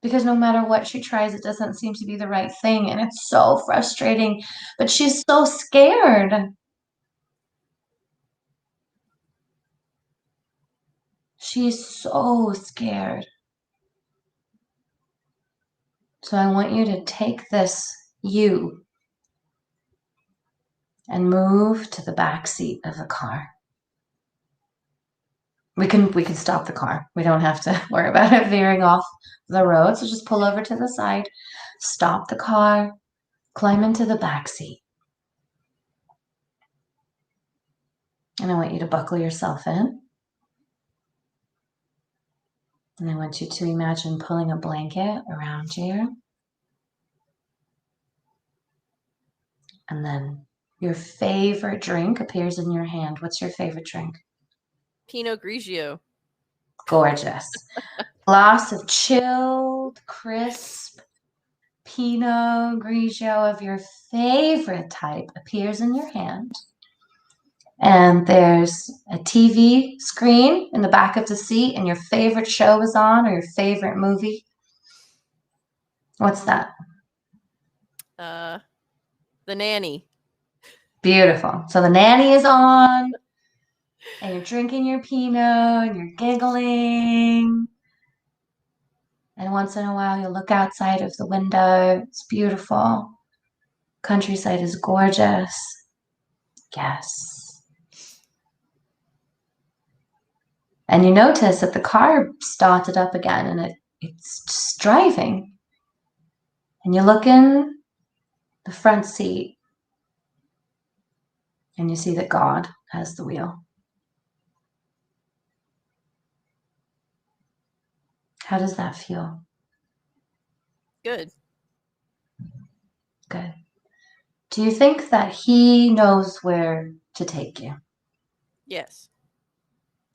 Because no matter what she tries, it doesn't seem to be the right thing. And it's so frustrating. But she's so scared. She's so scared. So I want you to take this you and move to the back seat of the car. We can stop the car. We don't have to worry about it veering off the road. So just pull over to the side, stop the car, climb into the back seat. And I want you to buckle yourself in. And I want you to imagine pulling a blanket around you. And then your favorite drink appears in your hand. What's your favorite drink? Pinot Grigio. Gorgeous. Glass of chilled, crisp Pinot Grigio of your favorite type appears in your hand. And there's a TV screen in the back of the seat, and your favorite show is on, or your favorite movie. What's that? The Nanny. Beautiful. So the nanny is on, and you're drinking your Pinot, and you're giggling. And once in a while, you look outside of the window. It's beautiful. Countryside is gorgeous. Yes. And you notice that the car started up again and it's just driving. And you look in the front seat and you see that God has the wheel. How does that feel? Good. Good. Do you think that he knows where to take you? Yes.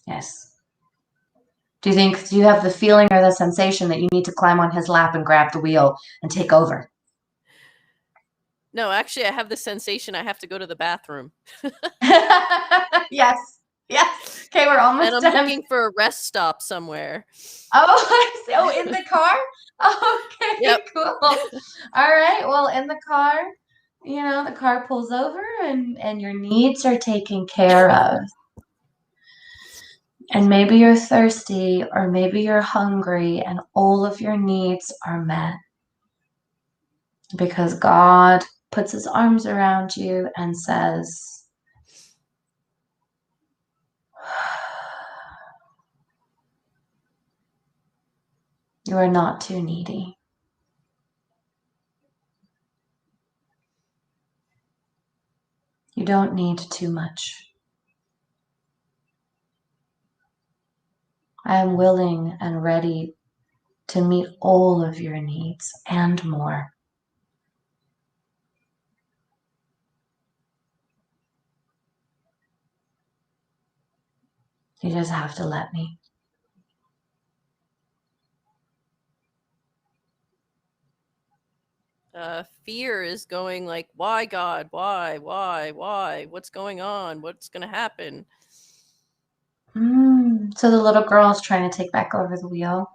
Yes. Do you have the feeling or the sensation that you need to climb on his lap and grab the wheel and take over? No, actually, I have the sensation I have to go to the bathroom. Yes. Yes. Okay, we're And almost I'm done. looking for a rest stop somewhere. Oh, I see. Oh, in the car? Okay, Yep. cool. All right. Well, in the car, the car pulls over and your needs are taken care of. And maybe you're thirsty or maybe you're hungry and all of your needs are met because God puts his arms around you and says, you are not too needy. You don't need too much. I am willing and ready to meet all of your needs and more. You just have to let me. Fear is going like, why, God? Why? What's going on? What's going to happen? So the little girl is trying to take back over the wheel.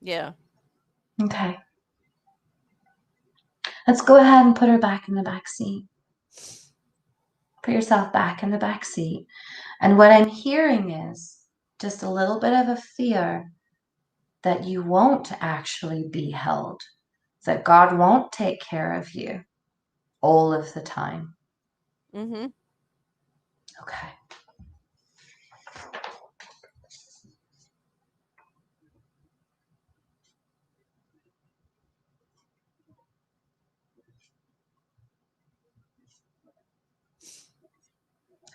Yeah. Okay. Let's go ahead and put her back in the back seat. Put yourself back in the back seat. And what I'm hearing is just a little bit of a fear that you won't actually be held, that God won't take care of you all of the time. Mm-hmm. Okay.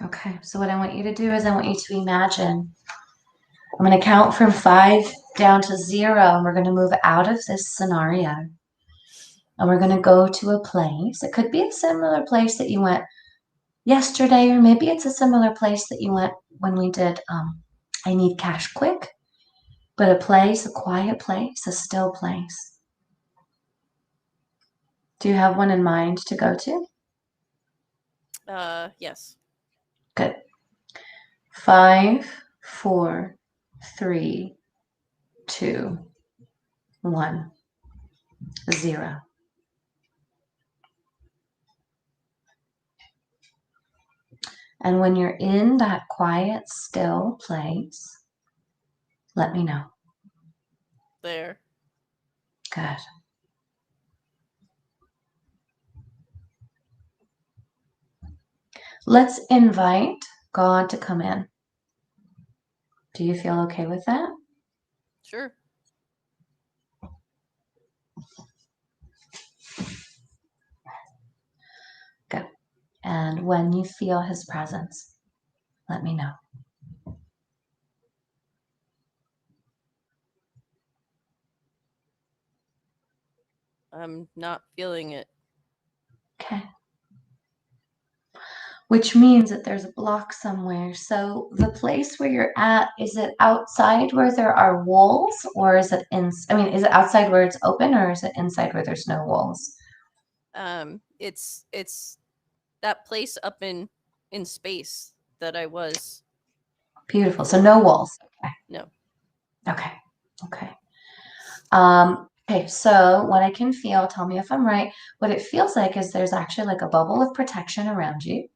Okay, so what I want you to do is I want you to imagine. I'm going to count from 5 down to 0, and we're going to move out of this scenario. And we're going to go to a place. It could be a similar place that you went yesterday, or maybe it's a similar place that you went when we did I Need Cash Quick, but a quiet place, a still place. Do you have one in mind to go to? Yes. Good. 5, 4, 3, 2, 1, 0. And when you're in that quiet, still place, let me know. There. Good. Let's invite God to come in. Do you feel okay with that? Sure. Good. And when you feel his presence, let me know. I'm not feeling it. Okay. Which means that there's a block somewhere. So the place where you're at, is it outside where there are walls, or is it is it outside where it's open, or is it inside where there's no walls? It's that place up in space that I was Beautiful. So before. no walls. Okay. No. Okay. Okay. Okay, so what I can feel, tell me if I'm right, what it feels like is there's actually like a bubble of protection around you.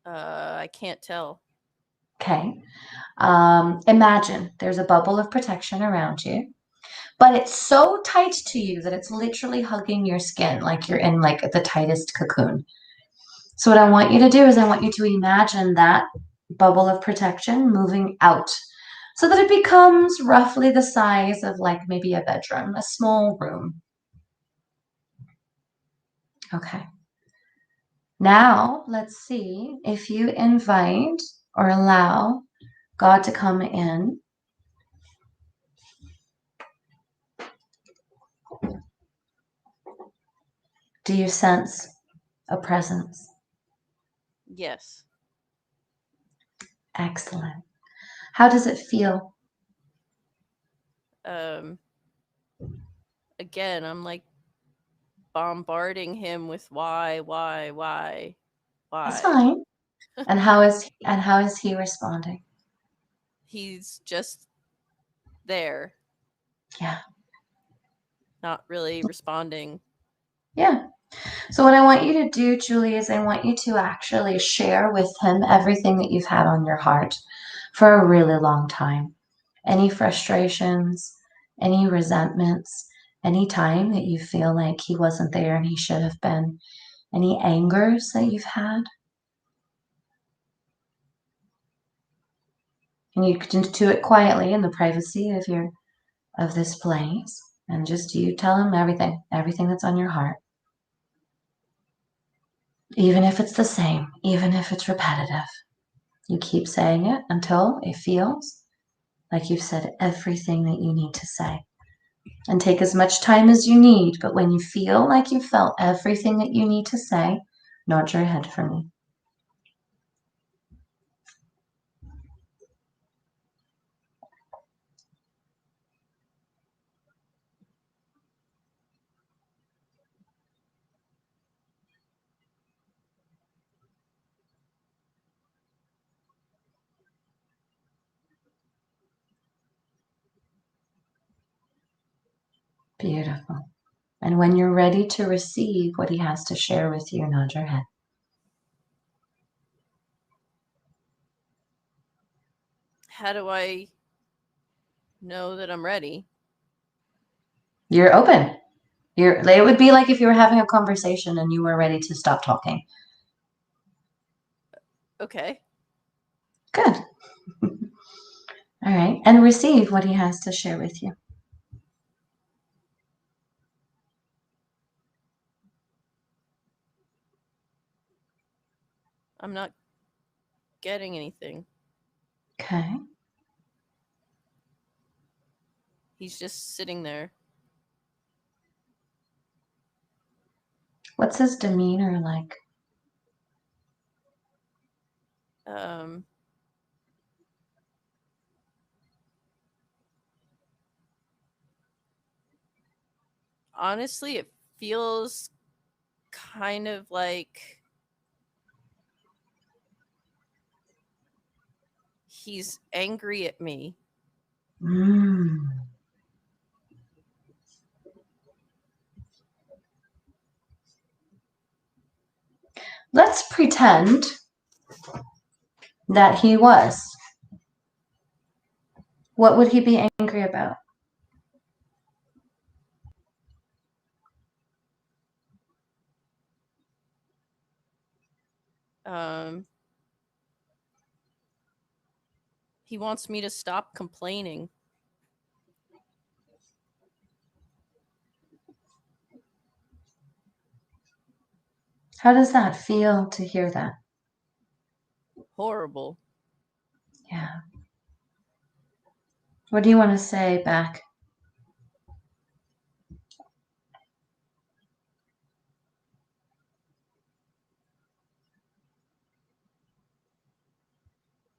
I can't tell. Okay. Imagine there's a bubble of protection around you, but it's so tight to you that it's literally hugging your skin like you're in like the tightest cocoon. So what I want you to do is I want you to imagine that bubble of protection moving out so that it becomes roughly the size of like maybe a bedroom, a small room. Okay. Now let's see if you invite or allow God to come in. Do you sense a presence? Yes. Excellent. How does it feel? Um, again, I'm like bombarding him with That's why. fine. And how is he responding? He's just there, Yeah. not really responding. Yeah. So what I want you to do, Julie, is I want you to actually share with him everything that you've had on your heart for a really long time. Any frustrations, any resentments, any time that you feel like he wasn't there and he should have been, any angers that you've had. And you can do it quietly in the privacy of this place. And just you tell him everything that's on your heart. Even if it's the same, even if it's repetitive. You keep saying it until it feels like you've said everything that you need to say. And take as much time as you need, but when you feel like you've felt everything that you need to say, nod your head for me. Beautiful. And when you're ready to receive what he has to share with you, nod your head. How do I know that I'm ready? You're open. It would be like if you were having a conversation and you were ready to stop talking. Okay. Good. All right. And receive what he has to share with you. I'm not getting anything. Okay. He's just sitting there. What's his demeanor like? Um, honestly, it feels kind of like he's angry at me. Mm. Let's pretend that he was. What would he be angry about? Um, he wants me to stop complaining. How does that feel to hear that? Horrible. Yeah. What do you want to say back?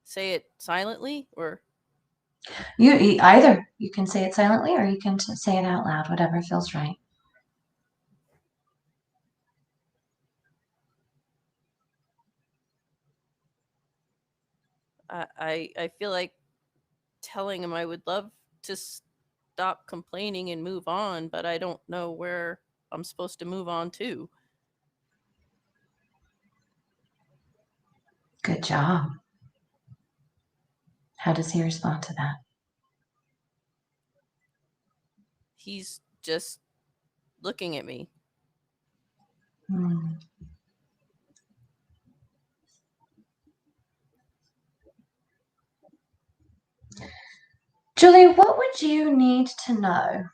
Say it silently or Either you can say it silently or you can say it out loud, whatever feels right. I feel like telling him I would love to stop complaining and move on, but I don't know where I'm supposed to move on to. Good job. How does he respond to that? He's just looking at me. Hmm. Julie, what would you need to know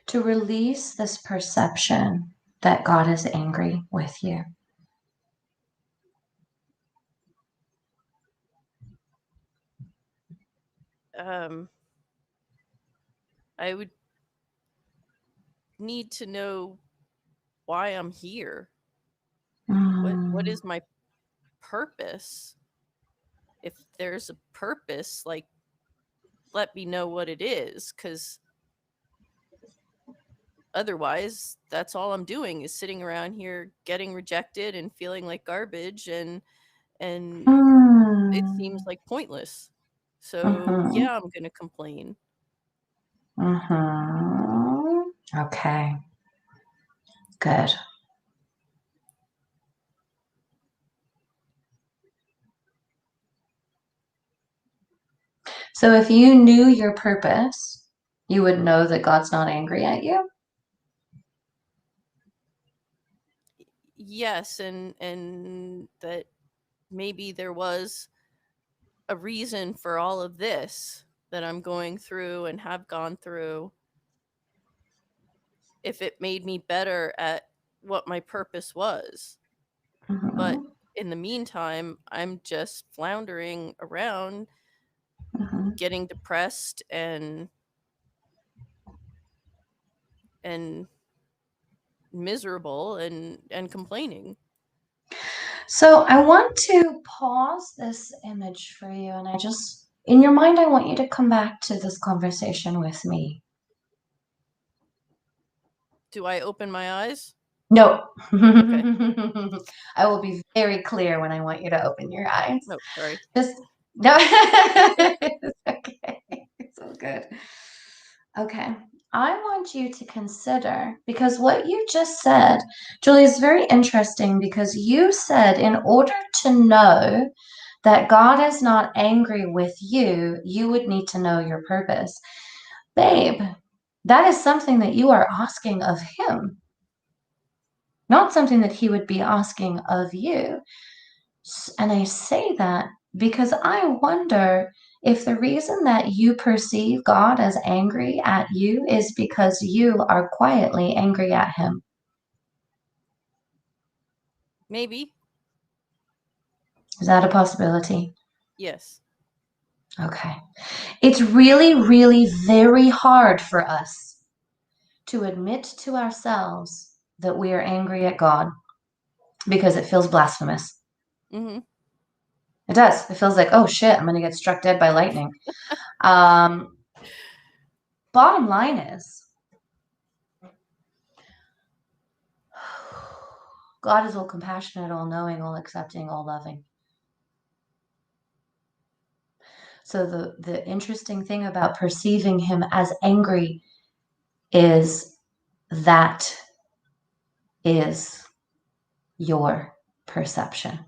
to release this perception that God is angry with you? I would need to know why I'm here. What Mm, is my purpose? If there's a purpose, like, let me know what it is, because otherwise that's all I'm doing is sitting around here getting rejected and feeling like garbage, and it seems mm, like pointless. So mhm, yeah, I'm gonna complain. mhm. Okay, good. So if you knew your purpose, you would know that God's not angry at you. Yes, and that maybe there was a reason for all of this that I'm going through and have gone through. If it made me better at what my purpose was. But Mhm, in the meantime, I'm just floundering around, mhm. getting depressed and miserable and complaining. So I want to pause this image for you, and in your mind, I want you to come back to this conversation with me. Do I open my eyes? No. Okay. I will be very clear when I want you to open your eyes. No, sorry. Just no. It's okay. It's all good. Okay. I want you to consider because what you just said, Julie, is very interesting because you said in order to know that God is not angry with you, you would need to know your purpose. Babe, that is something that you are asking of Him, not something that He would be asking of you. And I say that because I wonder if the reason that you perceive God as angry at you is because you are quietly angry at Him. Maybe. Is that a possibility? Yes. Okay. It's really, really very hard for us to admit to ourselves that we are angry at God because it feels blasphemous. Mm-hmm. It does. It feels like, oh shit, I'm going to get struck dead by lightning. Um, Bottom line is, God is all compassionate, all knowing, all accepting, all loving. So the interesting thing about perceiving him as angry is that is your perception.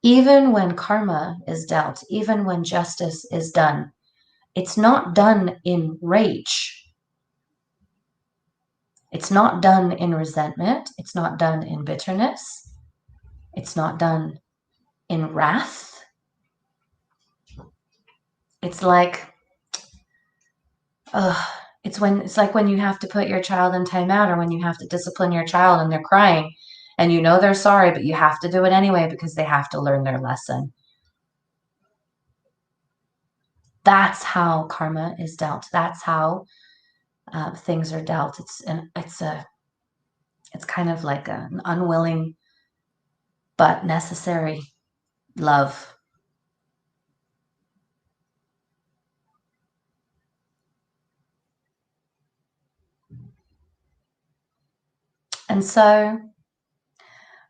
Even when karma is dealt, even when justice is done, it's not done in rage. It's not done in resentment. It's not done in bitterness. It's not done in wrath. It's like, uh, it's like when you have to put your child in timeout or when you have to discipline your child and they're crying and you know they're sorry, but you have to do it anyway because they have to learn their lesson. That's how karma is dealt. That's how things are dealt. It's kind of like an unwilling but necessary love. And so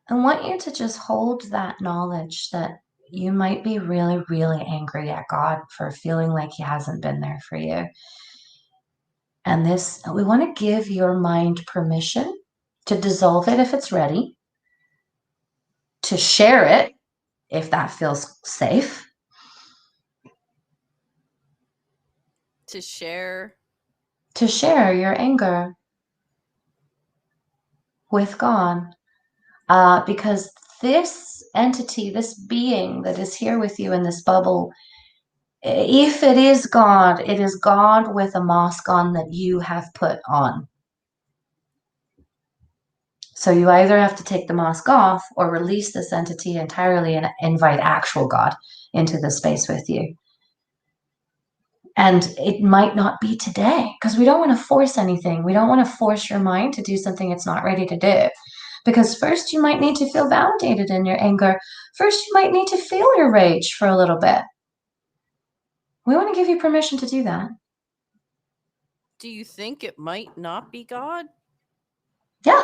I want you to just hold that knowledge that you might be really, really angry at God for feeling like he hasn't been there for you. And this, we want to give your mind permission to dissolve it if it's ready, to share it if that feels safe. To share. To share your anger with God. Because this entity, this being that is here with you in this bubble, if it is God, it is God with a mask on that you have put on. So you either have to take the mask off or release this entity entirely and invite actual God into the space with you. And it might not be today because we don't want to force anything. We don't want to force your mind to do something it's not ready to do. Because first you might need to feel validated in your anger. First you might need to feel your rage for a little bit. We want to give you permission to do that. Do you think it might not be God? Yeah.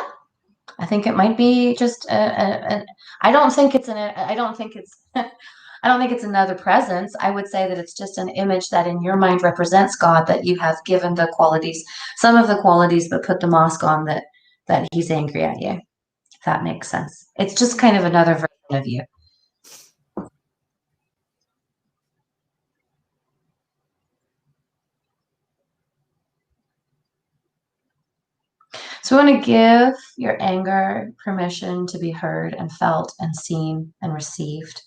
I think it might be just I don't think it's I don't think it's I don't think it's another presence. I would say that it's just an image that in your mind represents God, that you have given the qualities, some of the qualities, but put the mask on that he's angry at you. If that makes sense. It's just kind of another version of you. So we want to give your anger permission to be heard and felt and seen and received.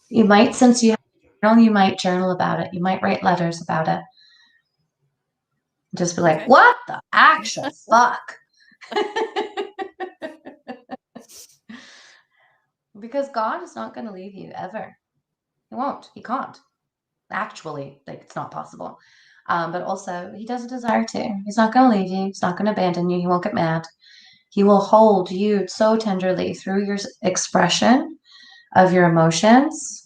You might, since you journal, you might journal about it. You might write letters about it. Just be like, Okay. what the actual fuck? Because God is not going to leave you ever. He won't. He can't. Actually, like it's not possible. But also, he doesn't desire to. He's not going to leave you. He's not going to abandon you. He won't get mad. He will hold you so tenderly through your expression of your emotions.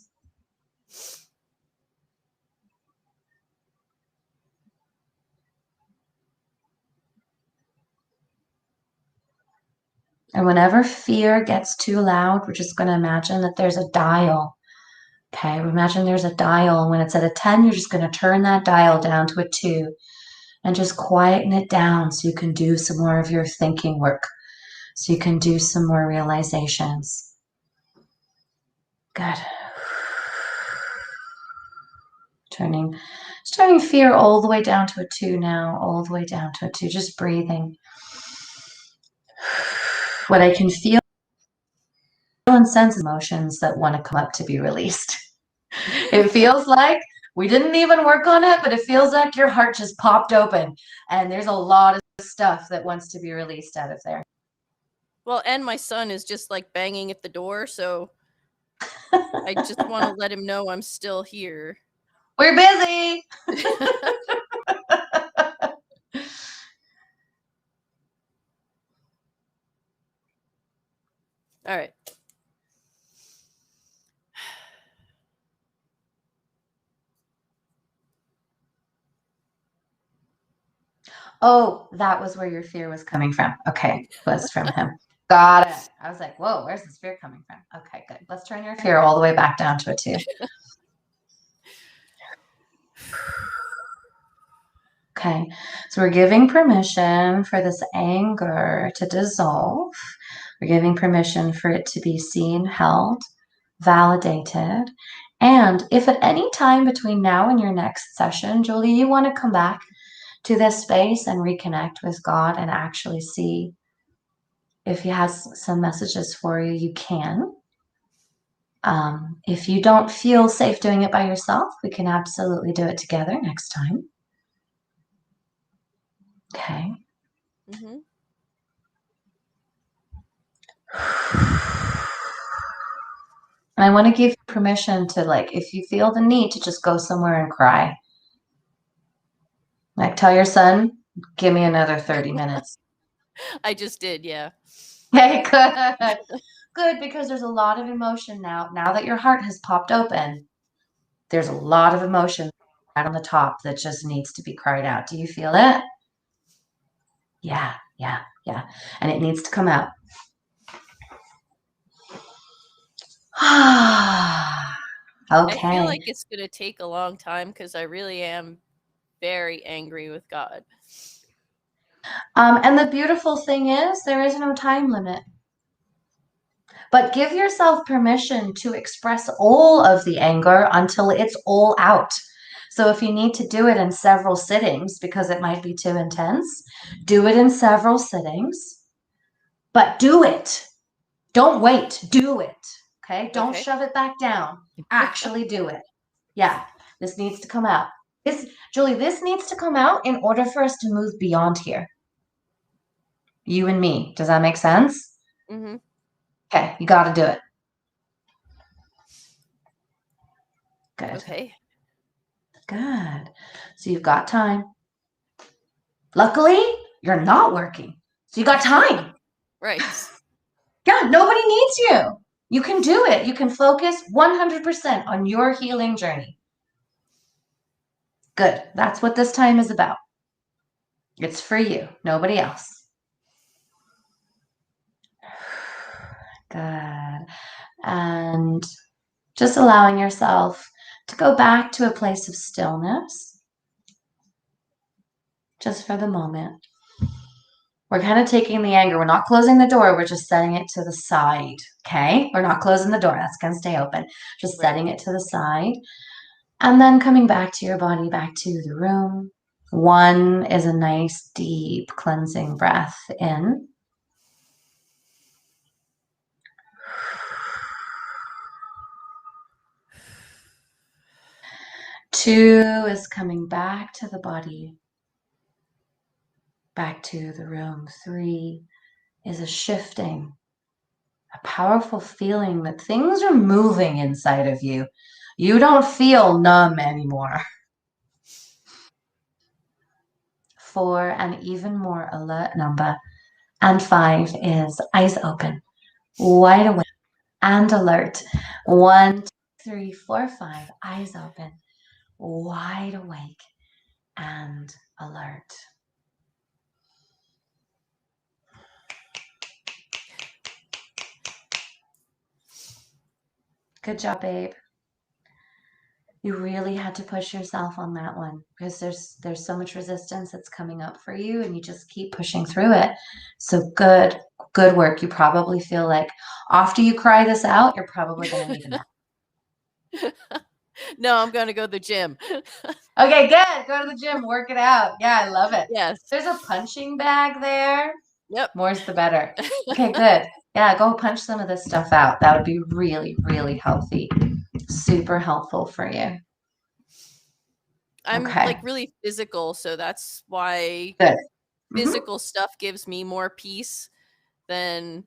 And whenever fear gets too loud, we're just going to imagine that there's a dial. Okay, imagine there's a dial, and when it's at a 10, you're just going to turn that dial down to a 2 and just quieten it down so you can do some more of your thinking work, so you can do some more realizations. Good. Turning fear all the way down to a 2 now, all the way down to a 2, just breathing. What I can feel and sense emotions that want to come up to be released. It feels like we didn't even work on it, but it feels like your heart just popped open and there's a lot of stuff that wants to be released out of there. Well, and my son is just like banging at the door, so I just want to let him know I'm still here. We're busy. All right. Oh, that was where your fear was coming from. Okay, was from him. Got it. I was like, whoa, where's this fear coming from? Okay, good. Let's turn your fear all the way back down to a 2. Okay, so we're giving permission for this anger to dissolve. We're giving permission for it to be seen, held, validated. And if at any time between now and your next session, Julie, you want to come back to this space and reconnect with God and actually see if he has some messages for you, you can. If you don't feel safe doing it by yourself, we can absolutely do it together next time. Okay. Mm-hmm. And I want to give you permission to, like, if you feel the need to just go somewhere and cry. Like, tell your son, give me another 30 minutes. I just did, yeah. Okay, good. Good, because there's a lot of emotion now. Now that your heart has popped open, there's a lot of emotion right on the top that just needs to be cried out. Do you feel it? Yeah, yeah, yeah. And it needs to come out. I feel Okay. like it's going to take a long time because I really am very angry with God. And the beautiful thing is, there is no time limit. But give yourself permission to express all of the anger until it's all out. So if you need to do it in several sittings because it might be too intense, do it in several sittings, but do it. Don't wait. Do it. Okay. Don't Okay. shove it back down. Actually do it. Yeah. This needs to come out. Julie, this needs to come out in order for us to move beyond here. You and me. Does that make sense? Mm-hmm. Okay. You got to do it. Good. Okay. Good. So you've got time. Luckily, you're not working. So you got time. Right. Yeah, nobody needs you. You can do it. You can focus 100% on your healing journey. Good. That's what this time is about. It's for you, nobody else. Good. And just allowing yourself to go back to a place of stillness just for the moment. We're kind of taking the anger. We're not closing the door. We're just setting it to the side. Okay. We're not closing the door. That's going to stay open. Just Right. setting it to the side. And then coming back to your body, back to the room. One is a nice, deep cleansing breath in. Two is coming back to the body, back to the room. Three is a shifting, a powerful feeling that things are moving inside of you. You don't feel numb anymore. Four, an even more alert number. And five is eyes open, wide awake and alert. One, two, three, four, five, eyes open, wide awake and alert. Good job, babe. You really had to push yourself on that one because there's so much resistance that's coming up for you and you just keep pushing through it. So good work. You probably feel like after you cry this out, you're probably going to need a nap. No, I'm going to go to the gym. Okay, good. Go to the gym, work it out. Yeah, I love it. Yes. There's a punching bag there. Yep. More's the better. Okay, good. Yeah, go punch some of this stuff out. That would be really, really healthy. Super helpful for you. I'm like Okay, really physical, so that's why good. Hmm. physical stuff gives me more peace than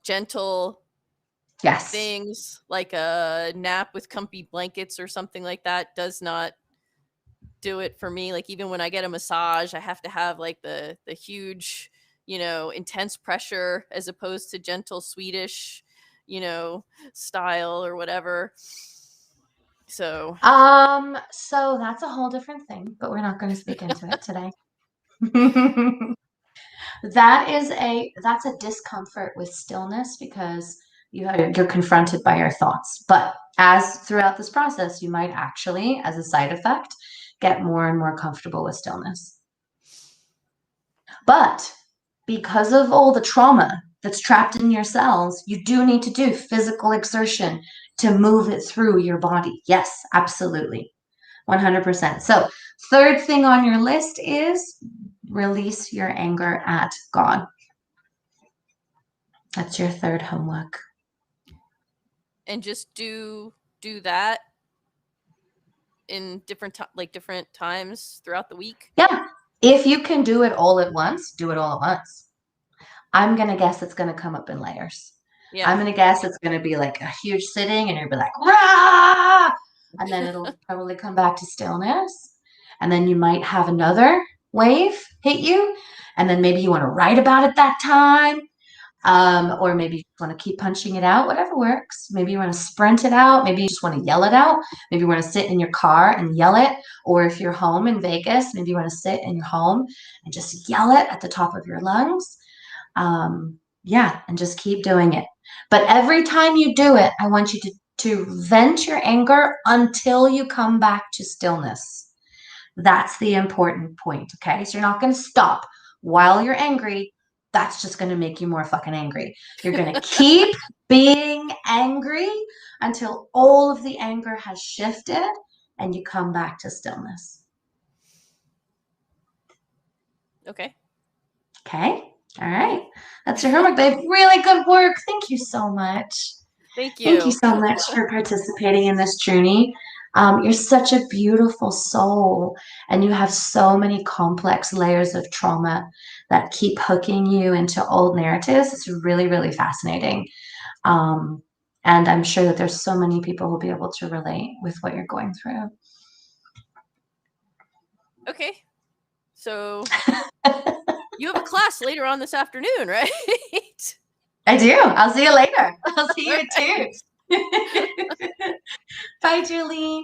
gentle Yes. things like a nap with comfy blankets or something like that does not do it for me. Like even when I get a massage, I have to have like the huge, intense pressure as opposed to gentle Swedish, style or whatever. So, So that's a whole different thing, but we're not going to speak into it today. That's a discomfort with stillness because you're confronted by your thoughts. But as throughout this process, you might actually, as a side effect, get more and more comfortable with stillness. But because of all the trauma that's trapped in your cells, you do need to do physical exertion to move it through your body. Yes, absolutely. 100%. So, third thing on your list is release your anger at God. That's your third homework. and just do that in different times throughout the week. Yeah. If you can do it all at once, do it all at once. I'm going to guess it's going to come up in layers. I'm Yeah. going to guess it's going to be like a huge sitting and you'll be like, rah! And then it'll probably come back to stillness. And then you might have another wave hit you. And then maybe you want to write about it that time. Or maybe you want to keep punching it out, whatever works. Maybe you want to sprint it out. Maybe you just want to yell it out. Maybe you want to sit in your car and yell it. Or if you're home in Vegas, maybe you want to sit in your home and just yell it at the top of your lungs. Yeah, and just keep doing it. But every time you do it, I want you to vent your anger until you come back to stillness. That's the important point, okay? So you're not going to stop while you're angry. That's just going to make you more fucking angry. You're going to keep being angry until all of the anger has shifted and you come back to stillness. Okay. Okay? All right. That's your homework, babe. Really good work. Thank you so much. Thank Thank you you. so much for participating in this journey. You're such a beautiful soul, and you have so many complex layers of trauma that keep hooking you into old narratives. It's really, really fascinating. Um, and I'm sure that there's so many people who'll be able to relate with what you're going through. Okay. So you have a class later on this afternoon, right? I do. I'll see you later. I'll see All you right. too. Bye, Julie.